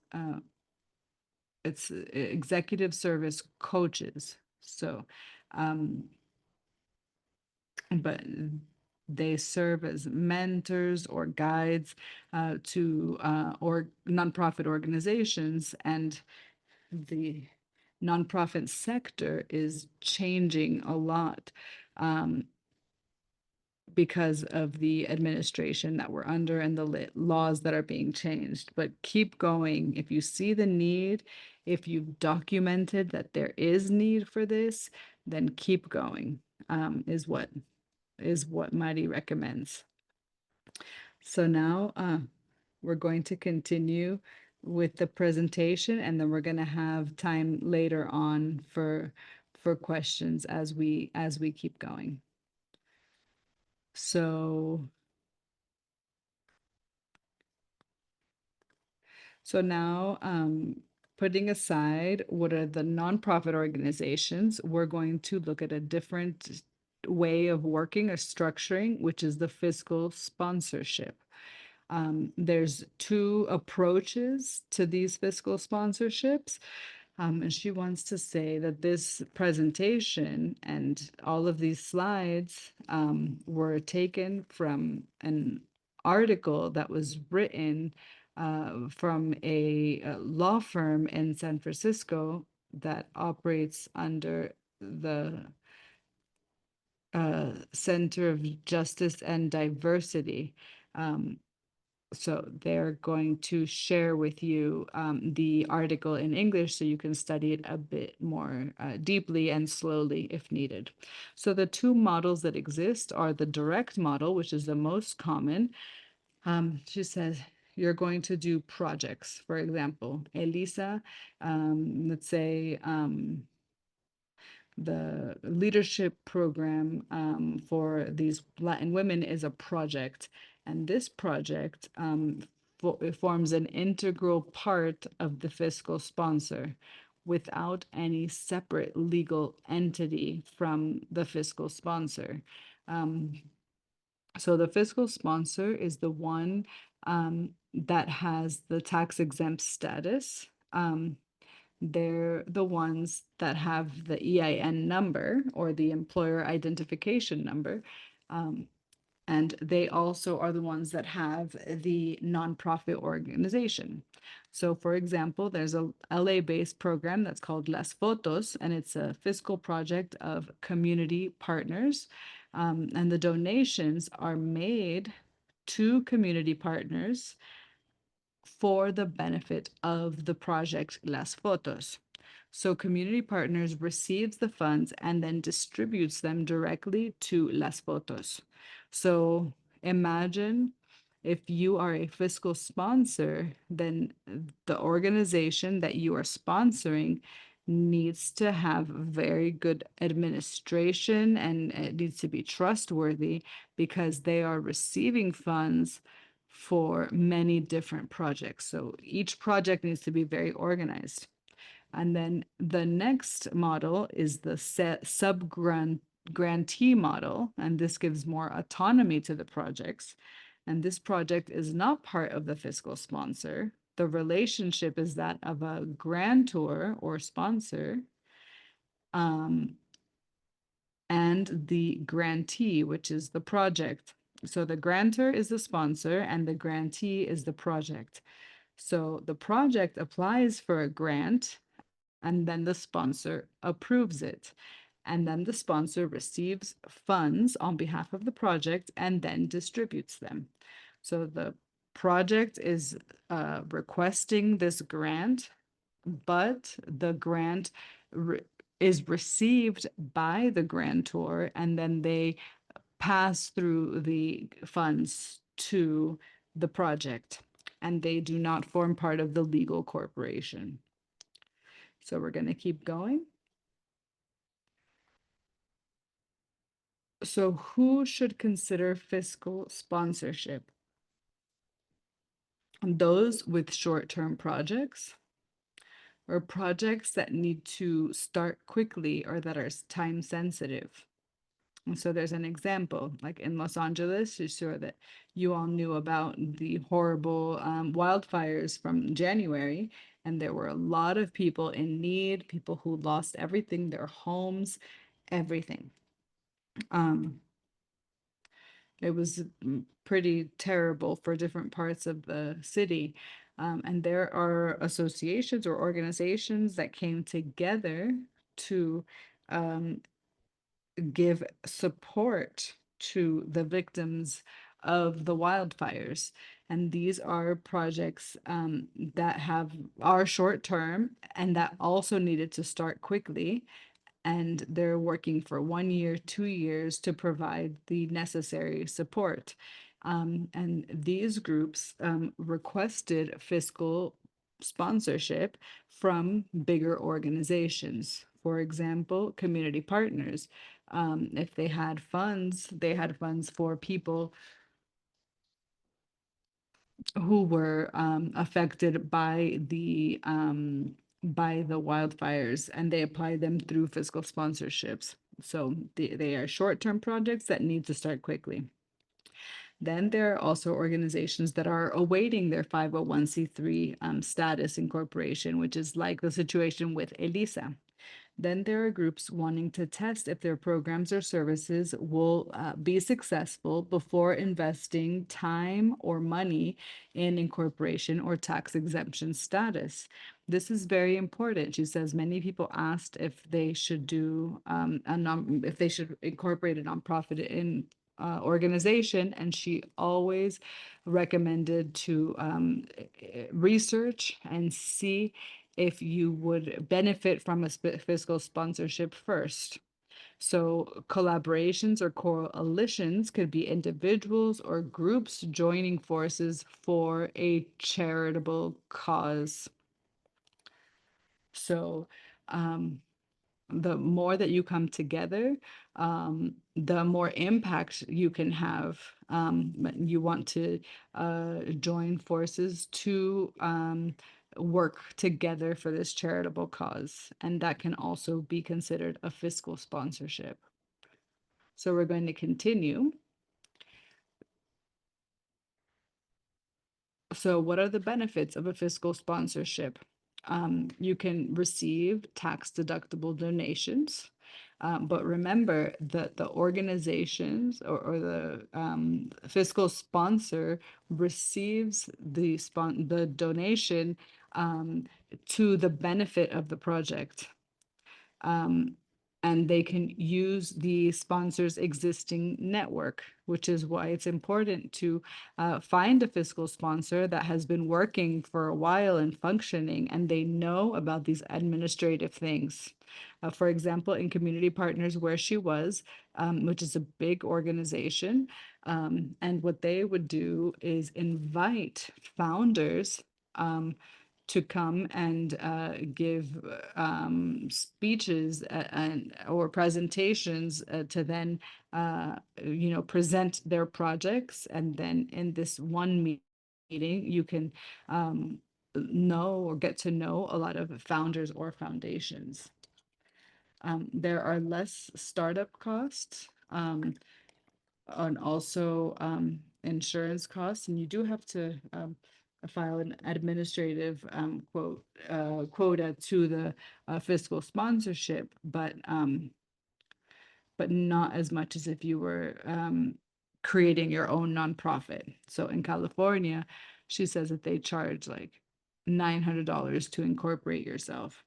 it's executive service coaches. So, um, but they serve as mentors or guides to or nonprofit organizations, and the nonprofit sector is changing a lot um, because of the administration that we're under and the laws that are being changed. But keep going. If you see the need, if you've documented that there is need for this, then keep going, is what Mari recommends. So now we're going to continue with the presentation, and then we're going to have time later on for questions as we keep going. So now, putting aside what are the nonprofit organizations, we're going to look at a different way of working or structuring, which is the fiscal sponsorship. There's two approaches to these fiscal sponsorships. And she wants to say that this presentation and all of these slides were taken from an article that was written from a law firm in San Francisco that operates under the Center of Justice and Diversity. So they're going to share with you the article in English so you can study it a bit more deeply and slowly if needed. So the two models that exist are the direct model, which is the most common. She says you're going to do projects. For example, Elisa, let's say the leadership program for these Latin women is a project, and this project forms an integral part of the fiscal sponsor without any separate legal entity from the fiscal sponsor. So the fiscal sponsor is the one that has the tax exempt status. They're the ones that have the EIN number or the employer identification number. And they also are the ones that have the nonprofit organization. So for example, there's a LA-based program that's called Las Fotos, and it's a fiscal project of community partners. And the donations are made to community partners for the benefit of the project Las Fotos. So community partners receives the funds and then distributes them directly to Las Fotos. So imagine if you are a fiscal sponsor, then the organization that you are sponsoring needs to have very good administration and it needs to be trustworthy because they are receiving funds for many different projects. So each project needs to be very organized. And then the next model is the grantee model, and this gives more autonomy to the projects. And this project is not part of the fiscal sponsor. The relationship is that of a grantor or sponsor um, and the grantee, which is the project. So the grantor is the sponsor and the grantee is the project. So the project applies for a grant and then the sponsor approves it. And then the sponsor receives funds on behalf of the project and then distributes them. So the project is requesting this grant, but the grant re is received by the grantor and then they pass through the funds to the project and they do not form part of the legal corporation. So we're going to keep going. So who should consider fiscal sponsorship? Those with short-term projects or projects that need to start quickly or that are time sensitive. And so there's an example, like in Los Angeles, I'm sure that you all knew about the horrible wildfires from January, and there were a lot of people in need, people who lost everything, their homes, everything. Um, it was pretty terrible for different parts of the city. And there are associations or organizations that came together to um, give support to the victims of the wildfires. And these are projects that are short term and that also needed to start quickly and they're working for 1 year, 2 years to provide the necessary support. And these groups requested fiscal sponsorship from bigger organizations. For example, community partners. If they had funds, they had funds for people who were affected by the wildfires, and they apply them through fiscal sponsorships. So they are short-term projects that need to start quickly. Then there are also organizations that are awaiting their 501c3 status incorporation, which is like the situation with ELISA. Then there are groups wanting to test if their programs or services will be successful before investing time or money in incorporation or tax exemption status. This is very important. She says many people asked if they should do if they should incorporate a nonprofit in organization, and she always recommended to research and see if you would benefit from a fiscal sponsorship first. So collaborations or coalitions could be individuals or groups joining forces for a charitable cause. So um, the more that you come together, the more impact you can have. You want to join forces to work together for this charitable cause, and that can also be considered a fiscal sponsorship. So we're going to continue. So what are the benefits of a fiscal sponsorship? You can receive tax deductible donations. But remember that the organizations or the fiscal sponsor receives the donation to the benefit of the project. Um, and they can use the sponsor's existing network, which is why it's important to find a fiscal sponsor that has been working for a while and functioning, and they know about these administrative things. For example, in Community Partners, where she was, which is a big organization, and what they would do is invite founders to come and give speeches and or presentations to then present their projects, and then in this one meeting you can know or get to know a lot of founders or foundations. There are less startup costs, and also insurance costs, and you do have to file an administrative quota to the fiscal sponsorship, but not as much as if you were creating your own nonprofit. So in California, she says that they charge like $900 to incorporate yourself.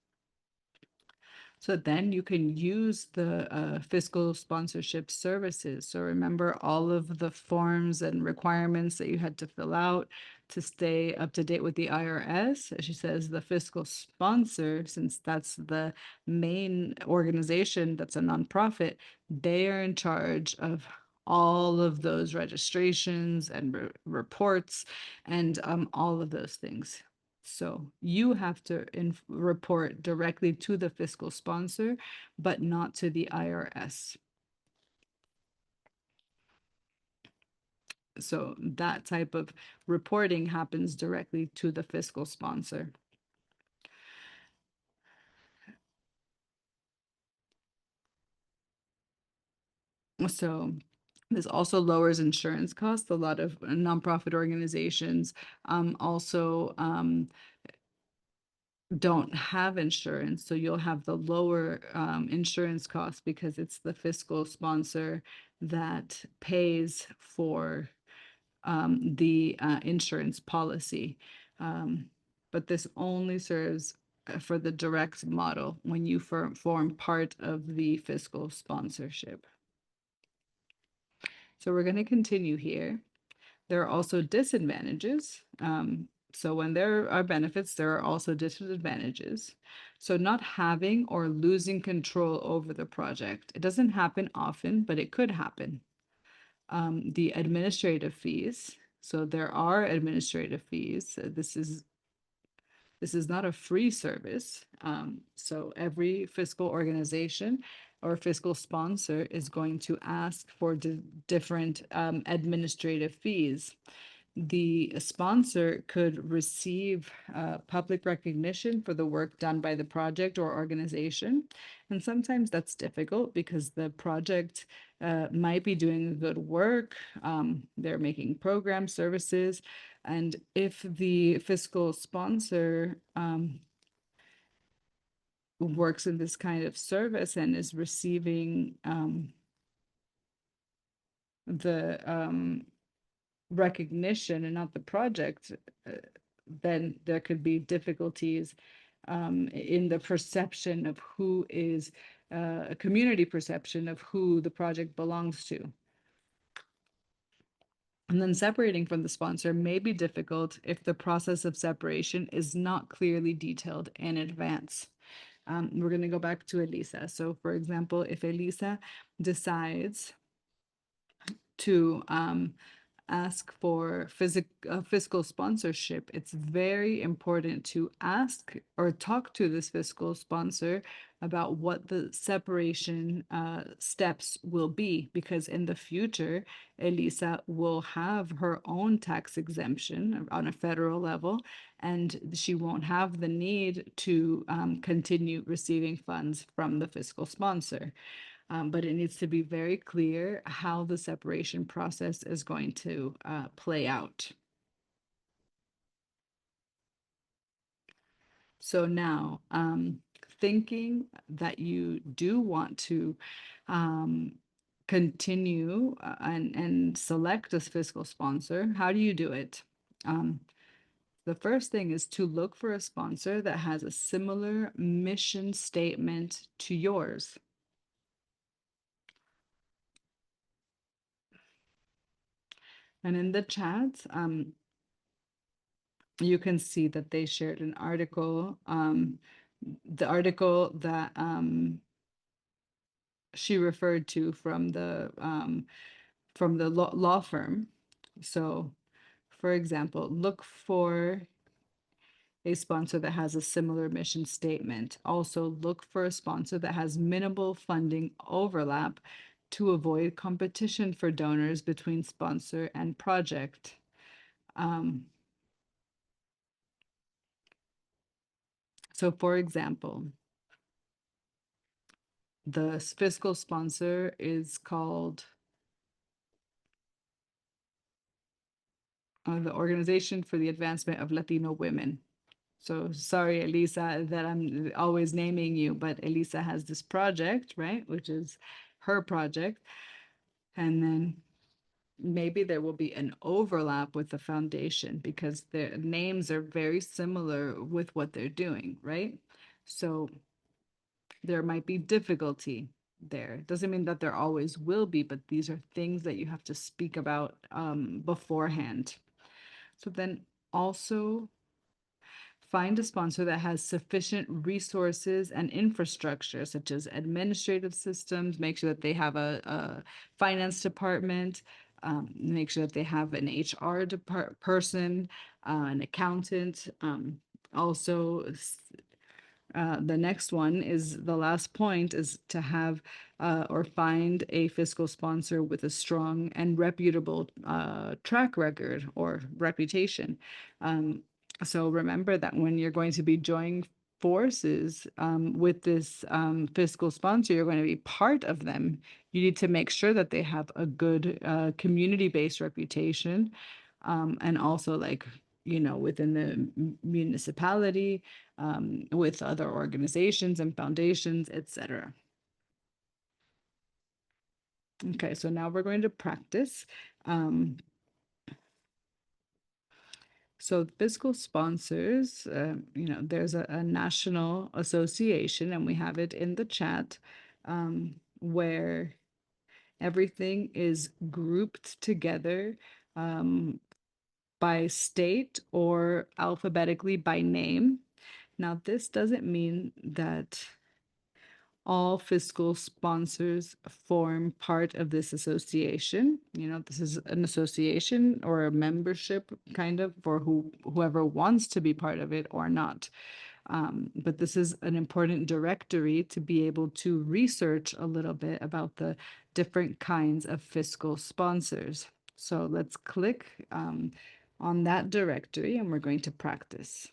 So then you can use the fiscal sponsorship services. So remember all of the forms and requirements that you had to fill out to stay up to date with the IRS. She says the fiscal sponsor, since that's the main organization that's a nonprofit, they are in charge of all of those registrations and reports and all of those things. So you have to report directly to the fiscal sponsor, but not to the IRS. So that type of reporting happens directly to the fiscal sponsor. So this also lowers insurance costs. A lot of nonprofit organizations also don't have insurance, so you'll have the lower insurance costs because it's the fiscal sponsor that pays for the insurance policy. But this only serves for the direct model when you form part of the fiscal sponsorship. So we're going to continue here. There are also disadvantages. So when there are benefits, there are also disadvantages. So not having or losing control over the project. It doesn't happen often, but it could happen. The administrative fees. So there are administrative fees. This is not a free service. So every fiscal organization or fiscal sponsor is going to ask for different administrative fees. The sponsor could receive public recognition for the work done by the project or organization. And sometimes that's difficult because the project might be doing good work. They're making program services. And if the fiscal sponsor works in this kind of service and is receiving the recognition and not the project, then there could be difficulties in the perception of who is a community perception of who the project belongs to. And then separating from the sponsor may be difficult if the process of separation is not clearly detailed in advance. We're going to go back to Elisa. So, for example, if Elisa decides to ask for fiscal sponsorship, it's very important to ask or talk to this fiscal sponsor about what the separation steps will be, because in the future, Elisa will have her own tax exemption on a federal level, and she won't have the need to continue receiving funds from the fiscal sponsor. But it needs to be very clear how the separation process is going to play out. So now, thinking that you do want to continue and select a fiscal sponsor, how do you do it? The first thing is to look for a sponsor that has a similar mission statement to yours. And in the chat, you can see that they shared an article, the article that she referred to from the law firm. So, for example, look for a sponsor that has a similar mission statement. Also, look for a sponsor that has minimal funding overlap to avoid competition for donors between sponsor and project. Um, so, for example, the fiscal sponsor is called the Organization for the Advancement of Latino Women. So sorry, Elisa, that I'm always naming you, but Elisa has this project, right? Which is her project. And then maybe there will be an overlap with the foundation because their names are very similar with what they're doing, right? So there might be difficulty there. Doesn't mean that there always will be, but these are things that you have to speak about beforehand. So then also find a sponsor that has sufficient resources and infrastructure, such as administrative systems, make sure that they have a finance department, make sure that they have an HR person, an accountant. Also, the next one is the last point is to have or find a fiscal sponsor with a strong and reputable track record or reputation. Um, so remember that when you're going to be joining forces with this fiscal sponsor, you're going to be part of them. You need to make sure that they have a good community-based reputation and also like, within the municipality with other organizations and foundations, etc. Okay, so now we're going to practice. Um, so fiscal sponsors, there's a national association, and we have it in the chat, where everything is grouped together by state or alphabetically by name. Now, this doesn't mean that all fiscal sponsors form part of this association. This is an association or a membership kind of for whoever wants to be part of it or not. But this is an important directory to be able to research a little bit about the different kinds of fiscal sponsors. So let's click on that directory and we're going to practice.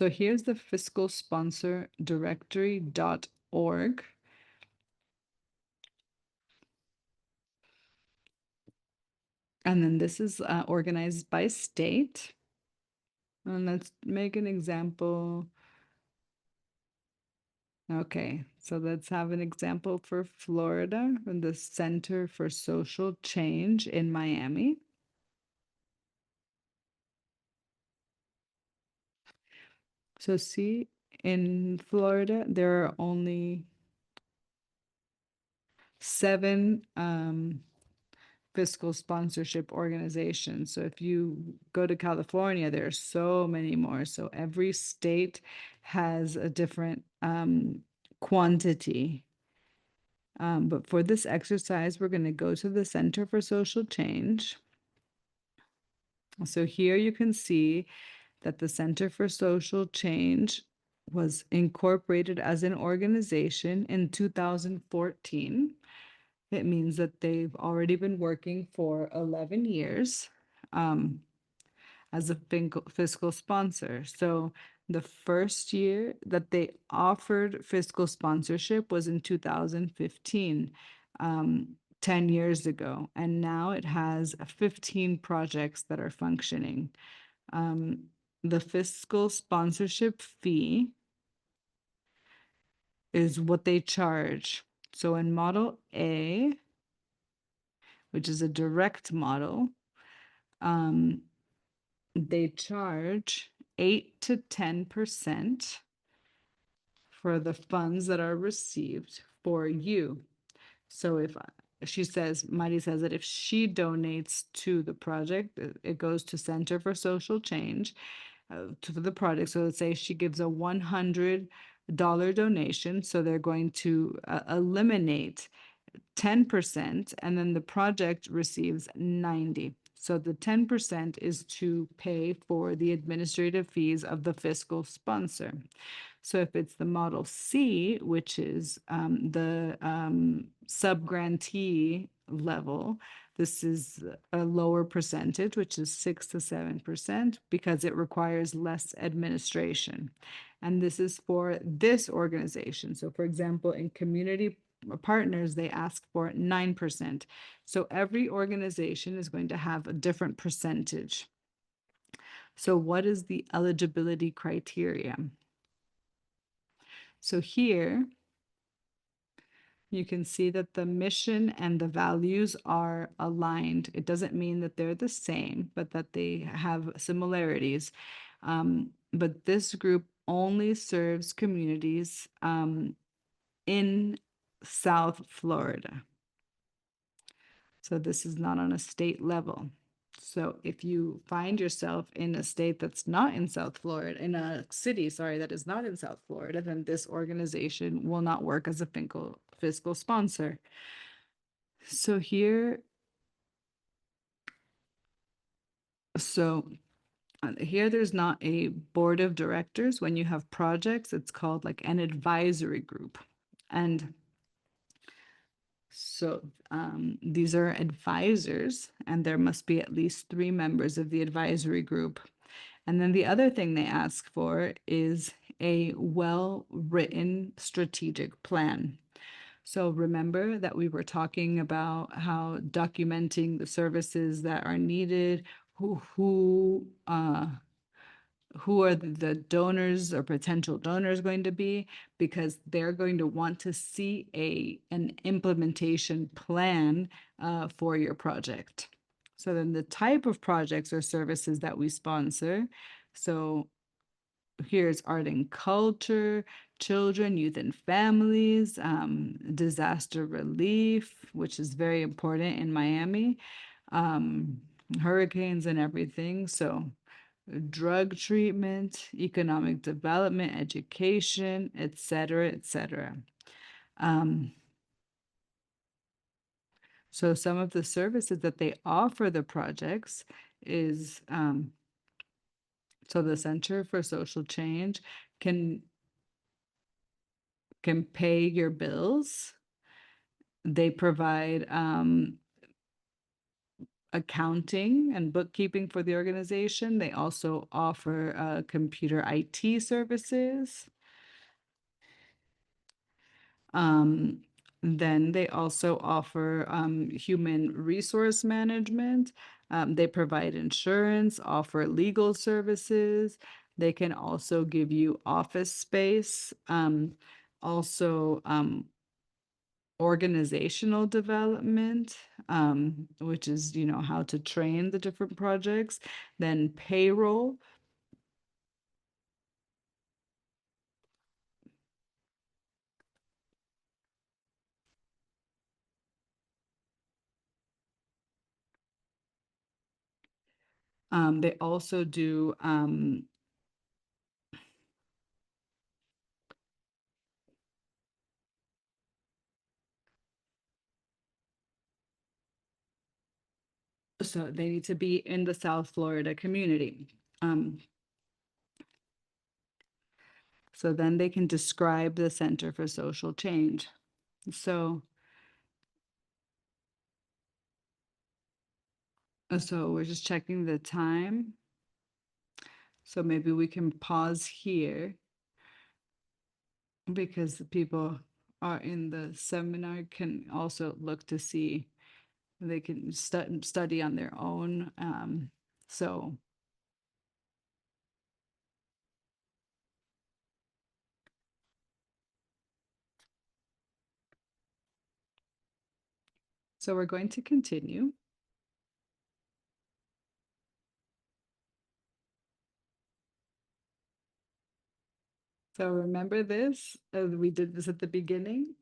So here's the fiscal sponsor directory.org. And then this is organized by state. And let's make an example. Okay, so let's have an example for Florida from the Center for Social Change in Miami. So see, in Florida, there are only 7 fiscal sponsorship organizations. So if you go to California, there are so many more. So every state has a different quantity. But for this exercise, we're going to go to the Center for Social Change. So here you can see that the Center for Social Change was incorporated as an organization in 2014. It means that they've already been working for 11 years as a fiscal sponsor. So the first year that they offered fiscal sponsorship was in 2015, 10 years ago. And now it has 15 projects that are functioning. The fiscal sponsorship fee is what they charge. So in Model A, which is a direct model, they charge 8 to 10% for the funds that are received for you. So if she says, Mari says that if she donates to the project, it goes to Center for Social Change to the project. So let's say she gives a $100 donation. So they're going to eliminate 10%, and then the project receives 90. So the 10% is to pay for the administrative fees of the fiscal sponsor. So if it's the Model C, which is the sub-grantee level, this is a lower percentage, which is 6 to 7%, because it requires less administration. And this is for this organization. So for example, in community partners, they ask for 9%. So every organization is going to have a different percentage. So what is the eligibility criteria? So here you can see that the mission and the values are aligned. It doesn't mean that they're the same, but that they have similarities. But this group only serves communities in South Florida. So this is not on a state level. So if you find yourself in a state that's not in South Florida, in a city, sorry, that is not in South Florida, then this organization will not work as a fiscal sponsor. So here, so here there's not a board of directors. When you have projects, it's called like an advisory group. And so these are advisors, and there must be at least 3 members of the advisory group. And then the other thing they ask for is a well-written strategic plan. So remember that we were talking about how documenting the services that are needed, who are the donors or potential donors going to be, because they're going to want to see an implementation plan for your project. So then the type of projects or services that we sponsor. So here's art and culture, children, youth and families, disaster relief, which is very important in Miami, hurricanes and everything. So drug treatment, economic development, education, etc., etc. So some of the services that they offer the projects is so the Center for Social Change can pay your bills. They provide accounting and bookkeeping for the organization. They also offer computer IT services. Um, then they also offer human resource management. They provide insurance, offer legal services. They can also give you office space. Also, organizational development, which is, how to train the different projects. Then payroll. They also do so they need to be in the South Florida community. Um, so then they can describe the Center for Social Change. So, so we're just checking the time. So maybe we can pause here because the people are in the seminar can also look to see, they can study on their own. So so we're going to continue. So remember this, we did this at the beginning.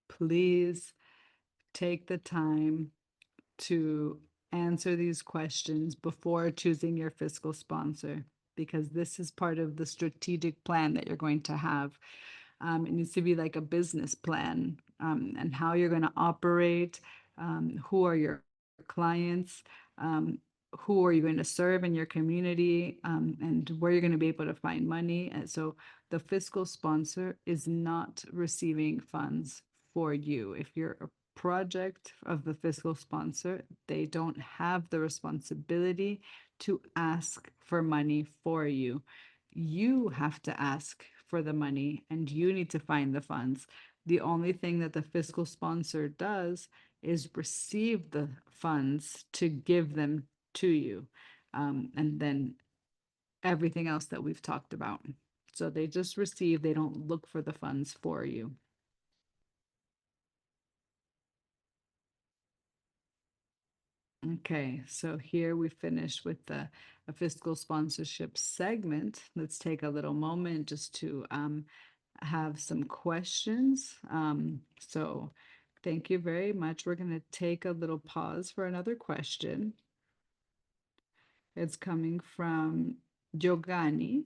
Please take the time to answer these questions before choosing your fiscal sponsor, because this is part of the strategic plan that you're going to have. It needs to be like a business plan, and how you're going to operate, who are your clients, um, who are you going to serve in your community, and where you're going to be able to find money. And so the fiscal sponsor is not receiving funds for you. If you're a project of the fiscal sponsor, they don't have the responsibility to ask for money for you. You have to ask for the money and you need to find the funds. The only thing that the fiscal sponsor does is receive the funds to give them to you. And then everything else that we've talked about. So they just receive, they don't look for the funds for you. Okay, so here we finished with the a fiscal sponsorship segment. Let's take a little moment just to have some questions. So thank you very much. We're going to take a little pause for another question. It's coming from Giovanni.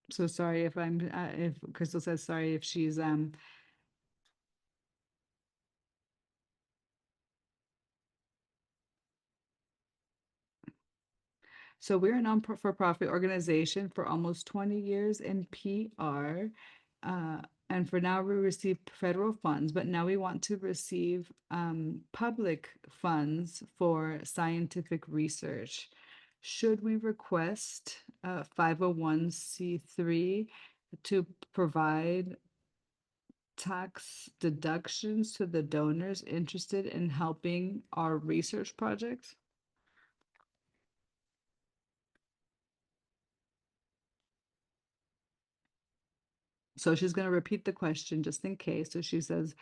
So sorry if if Crystal says sorry if she's So we're a non-for-profit organization for almost 20 years in PR. And for now, we receive federal funds, but now we want to receive public funds for scientific research. Should we request 501(c)(3) to provide tax deductions to the donors interested in helping our research projects? So she's going to repeat the question just in case. So she says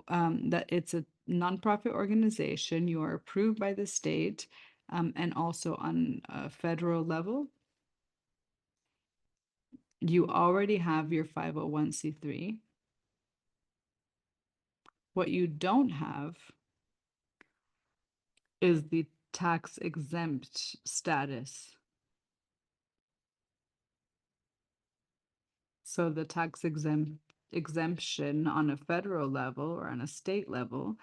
that it's a nonprofit organization. You are approved by the state, and also on a federal level. You already have your 501(c)(3). What you don't have is the tax exempt status. So the tax exemption on a federal level or on a state level,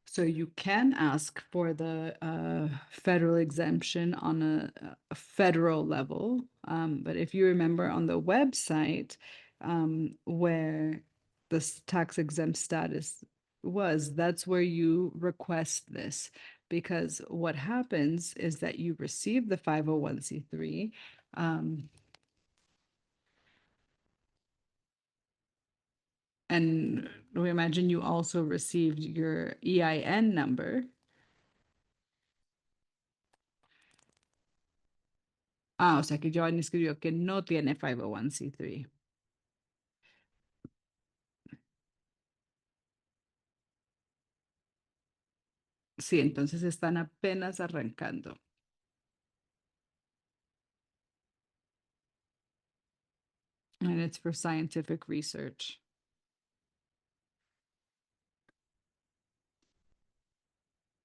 so you can ask for the federal exemption on a federal level. But if you remember on the website, where this tax exempt status was, that's where you request this. Because what happens is that you receive the 501(c)(3. And we imagine you also received your EIN number. Ah, o sea que Giovanni escribió que no tiene 501(c)(3). Sí, entonces están apenas arrancando. And it's for scientific research.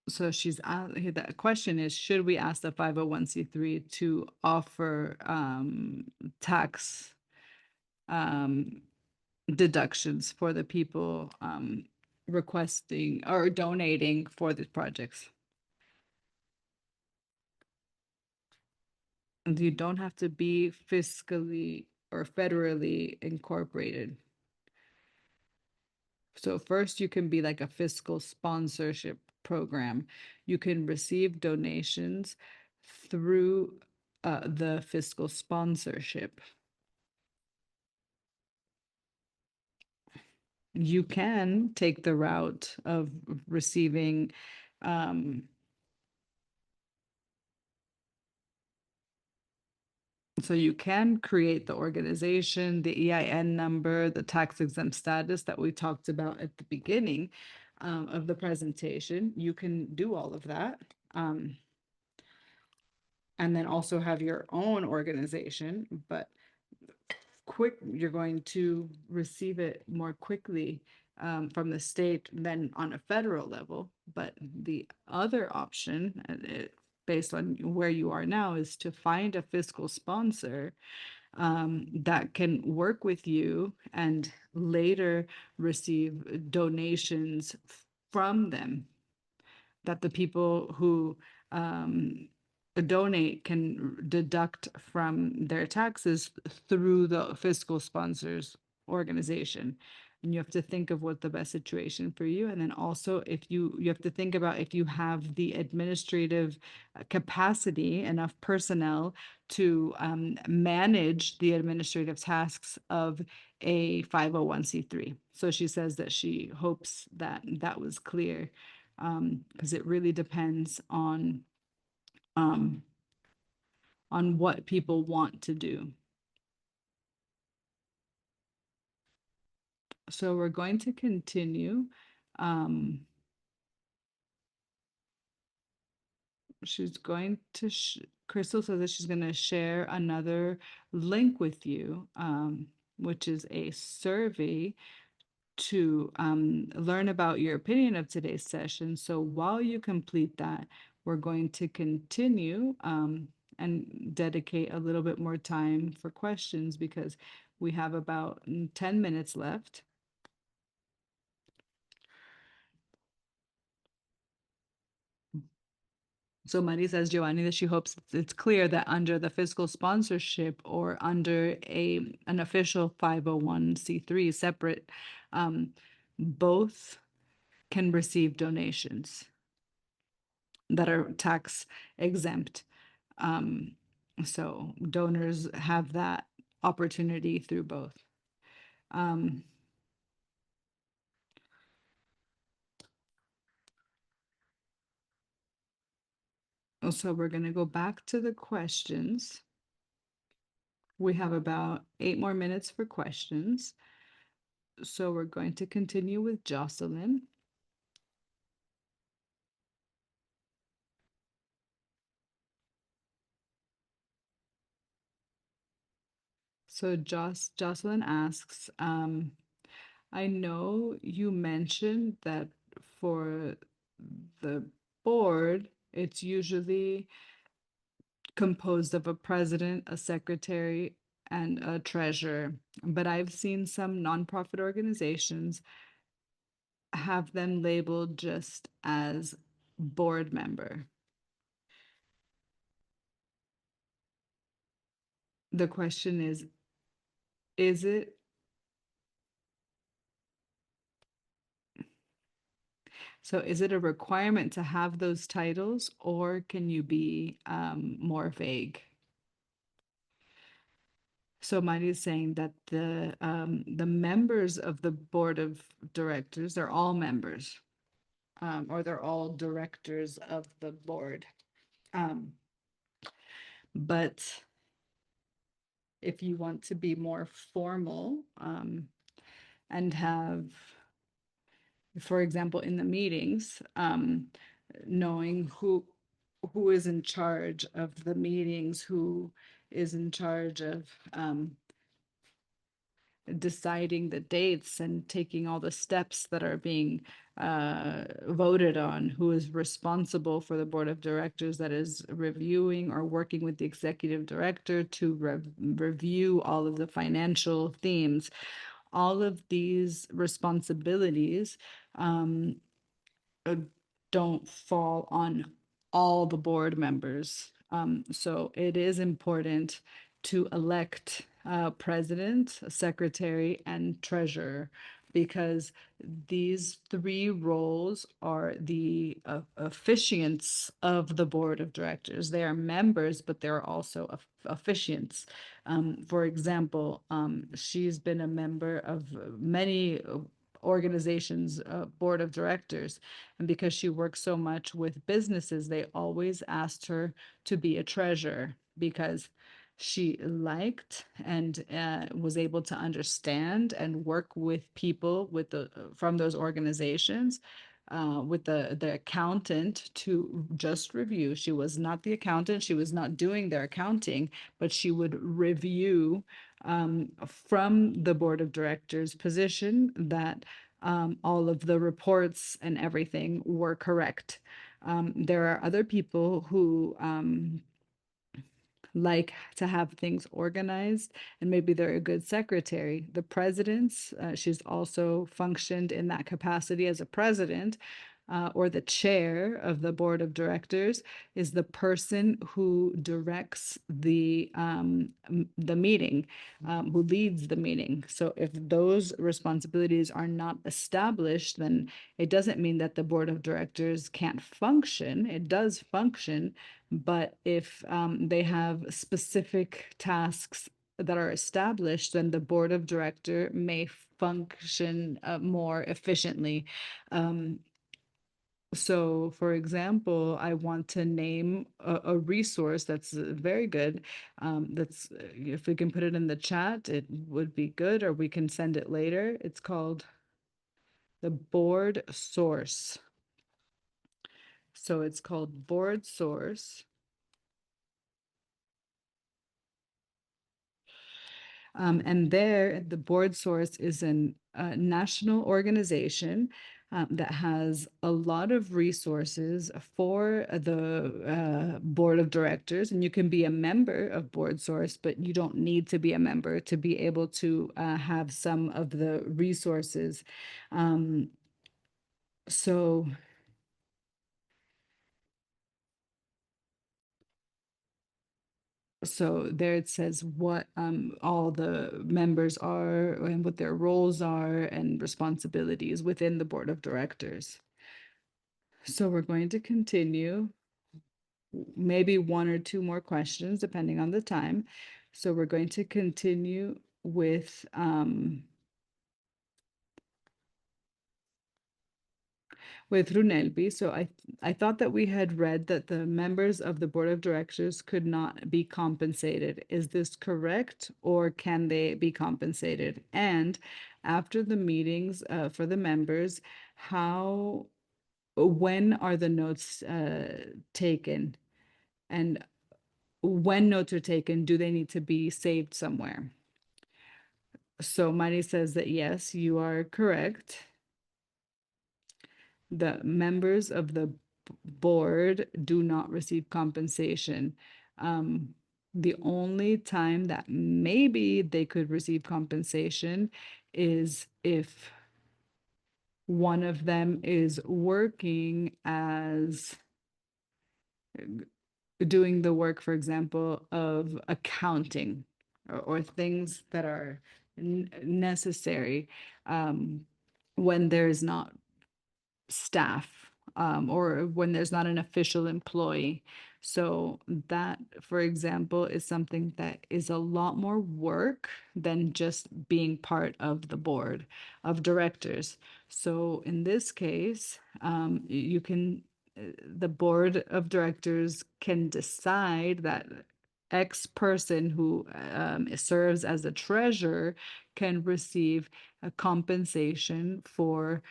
So the question is, should we ask the 501(c)(3) to offer tax um, deductions for the people requesting or donating for these projects? And you don't have to be fiscally or federally incorporated. So first you can be like a fiscal sponsorship program. You can receive donations through the fiscal sponsorship. You can take the route of receiving So you can create the organization, the EIN number, the tax exempt status that we talked about at the beginning of the presentation. You can do all of that. And then also have your own organization, but you're going to receive it more quickly from the state than on a federal level. But the other option, based on where you are now, is to find a fiscal sponsor that can work with you and later receive donations from them, that the people who donate can deduct from their taxes through the fiscal sponsors organization. And you have to think of what the best situation for you. And then also if you have to think about if you have the administrative capacity, enough personnel to manage the administrative tasks of a 501c3. So she says that she hopes that that was clear, because it really depends um, on what people want to do. So we're going to continue. Um, she's going to, Crystal says that she's going to share another link with you, which is a survey to learn about your opinion of today's session. So while you complete that, we're going to continue and dedicate a little bit more time for questions because we have about 10 minutes left. So Marie says, Giovanni, that she hopes it's clear that under the fiscal sponsorship or under an official 501c3 separate, both can receive donations that are tax exempt. Um, so donors have that opportunity through both. Um, so we're going to go back to the questions. We have about 8 more minutes for questions. So we're going to continue with Jocelyn. So Jocelyn asks, I know you mentioned that for the board, it's usually composed of a president, a secretary, and a treasurer. But I've seen some nonprofit organizations have them labeled just as board member. The question is it so is it a requirement to have those titles, or can you be more vague? So Mari is saying that the members of the board of directors, they're all members, or they're all directors of the board. Um, but if you want to be more formal, and have, for example, in the meetings, knowing who is in charge of the meetings, who is in charge of deciding the dates and taking all the steps that are being voted on, who is responsible for the board of directors that is reviewing or working with the executive director to review all of the financial themes. All of these responsibilities uh, don't fall on all the board members. So it is important to elect a president, a secretary, and treasurer, because these three roles are the officiants of the board of directors. They are members, but they're also officiants. For example, she's been a member of many organizations' board of directors. And because she works so much with businesses, they always asked her to be a treasurer because she liked and was able to understand and work with people with the from those organizations, with the accountant to just review. She was not the accountant, she was not doing their accounting, but she would review from the board of directors position that all of the reports and everything were correct. There are other people who like to have things organized, and maybe they're a good secretary. The president's, she's also functioned in that capacity as a president. Or the chair of the board of directors is the person who directs the meeting, who leads the meeting. So if those responsibilities are not established, then it doesn't mean that the board of directors can't function. It does function, but if they have specific tasks that are established, then the board of director may function more efficiently. Um, so, for example, I want to name a resource that's very good. That's if we can put it in the chat, it would be good, or we can send it later. It's called the board source. So it's called board source. And there, the board source is a national organization that has a lot of resources for the board of directors. And you can be a member of board source, but you don't need to be a member to be able to have some of the resources. Um, so So there it says what all the members are and what their roles are and responsibilities within the board of directors. So we're going to continue, maybe one or two more questions depending on the time. So we're going to continue with Runelbi. So I thought that we had read that the members of the board of directors could not be compensated. Is this correct, or can they be compensated? And after the meetings for the members, how when are the notes taken? And when notes are taken, do they need to be saved somewhere? So Mari says that yes, you are correct. The members of the board do not receive compensation. Um, the only time that maybe they could receive compensation is if one of them is working as doing the work, for example, of accounting or things that are necessary when there's not staff or when there's not an official employee. So that, for example, is something that is a lot more work than just being part of the board of directors. So in this case, you can, the board of directors can decide that X person who serves as a treasurer can receive a compensation for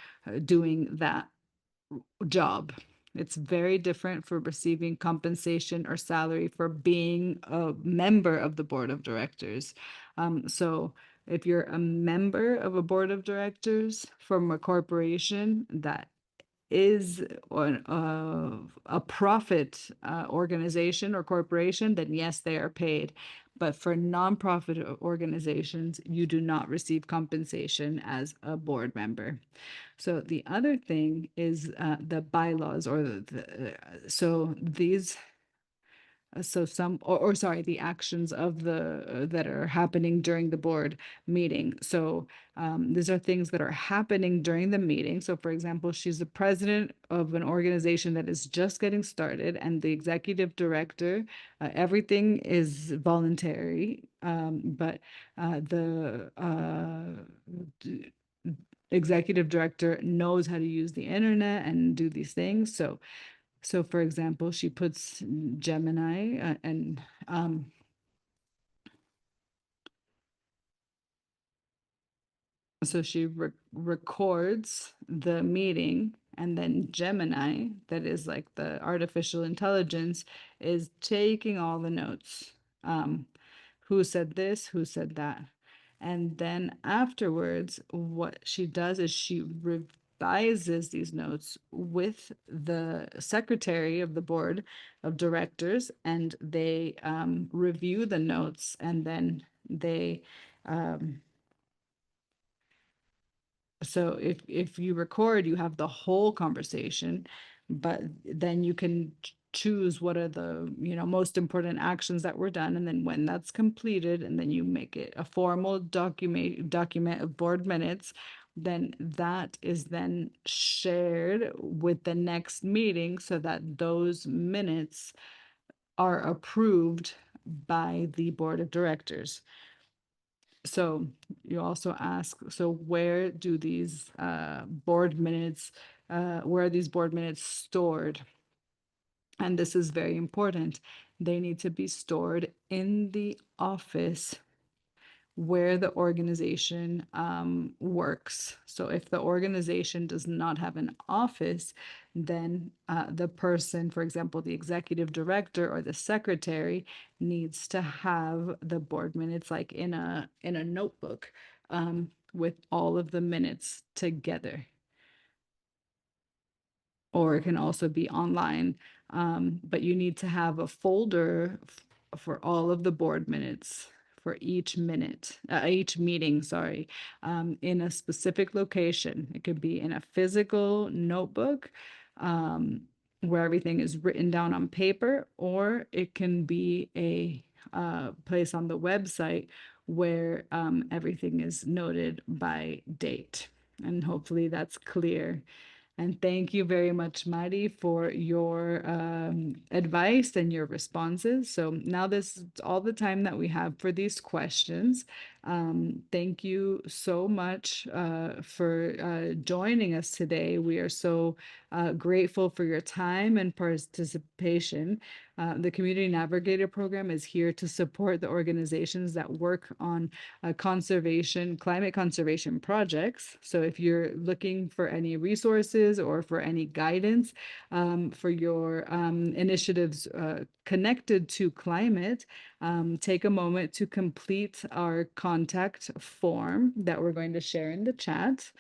doing that job. It's very different for receiving compensation or salary for being a member of the board of directors. So if you're a member of a board of directors from a corporation that is a profit organization or corporation, then yes, they are paid. But for nonprofit organizations, you do not receive compensation as a board member. So the other thing is the bylaws or so these so some or sorry the actions of the that are happening during the board meeting. So these are things that are happening during the meeting. So for example, she's the president of an organization that is just getting started, and the executive director, everything is voluntary, but the executive director knows how to use the internet and do these things. So for example, she puts Gemini and So she records the meeting, and then Gemini, that is like the artificial intelligence, is taking all the notes. Um, who said this, who said that. And then afterwards, what she does is she revises these notes with the secretary of the board of directors, and they review the notes, and then they um, so if you record, you have the whole conversation, but then you can choose what are the, most important actions that were done, and then when that's completed, and then you make it a formal document of board minutes, then that is then shared with the next meeting so that those minutes are approved by the board of directors. So you also ask, so where do these board minutes, where are these board minutes stored? And this is very important. They need to be stored in the office where the organization works. So if the organization does not have an office, then the person, for example, the executive director or the secretary, needs to have the board minutes like in a notebook with all of the minutes together, or it can also be online. But you need to have a folder for all of the board minutes for each meeting, sorry, in a specific location. It could be in a physical notebook, um, where everything is written down on paper, or it can be a place on the website where everything is noted by date. And hopefully that's clear. And thank you very much, Mari, for your advice and your responses. So now this is all the time that we have for these questions. Thank you so much for joining us today. We are so grateful for your time and participation. The Community Navigator Program is here to support the organizations that work on climate conservation projects. So if you're looking for any resources or for any guidance for your initiatives connected to climate, take a moment to complete our contact form that we're going to share in the chat.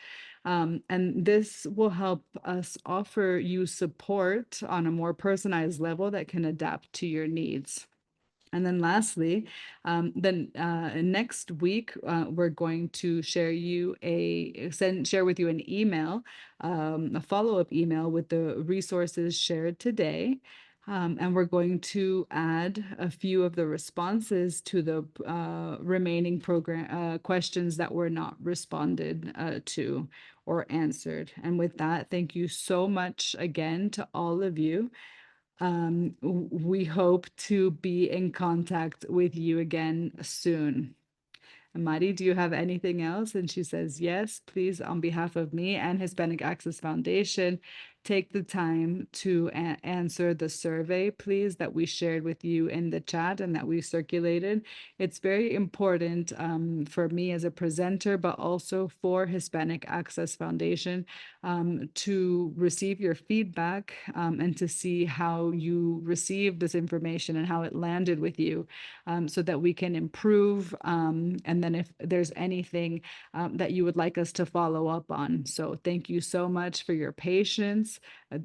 And this will help us offer you support on a more personalized level that can adapt to your needs. And then lastly, then next week, we're going to share with you an email, a follow-up email with the resources shared today. And we're going to add a few of the responses to the remaining program questions that were not responded to or answered. And with that, thank you so much again to all of you. We hope to be in contact with you again soon. Mari, do you have anything else? And she says, yes, please, on behalf of me and Hispanic Access Foundation, take the time to answer the survey, please, that we shared with you in the chat and that we circulated. It's very important for me as a presenter, but also for Hispanic Access Foundation to receive your feedback and to see how you received this information and how it landed with you, so that we can improve. And then if there's anything that you would like us to follow up on. So thank you so much for your patience.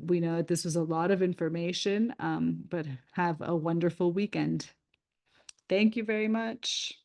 We know that this was a lot of information, but have a wonderful weekend. Thank you very much.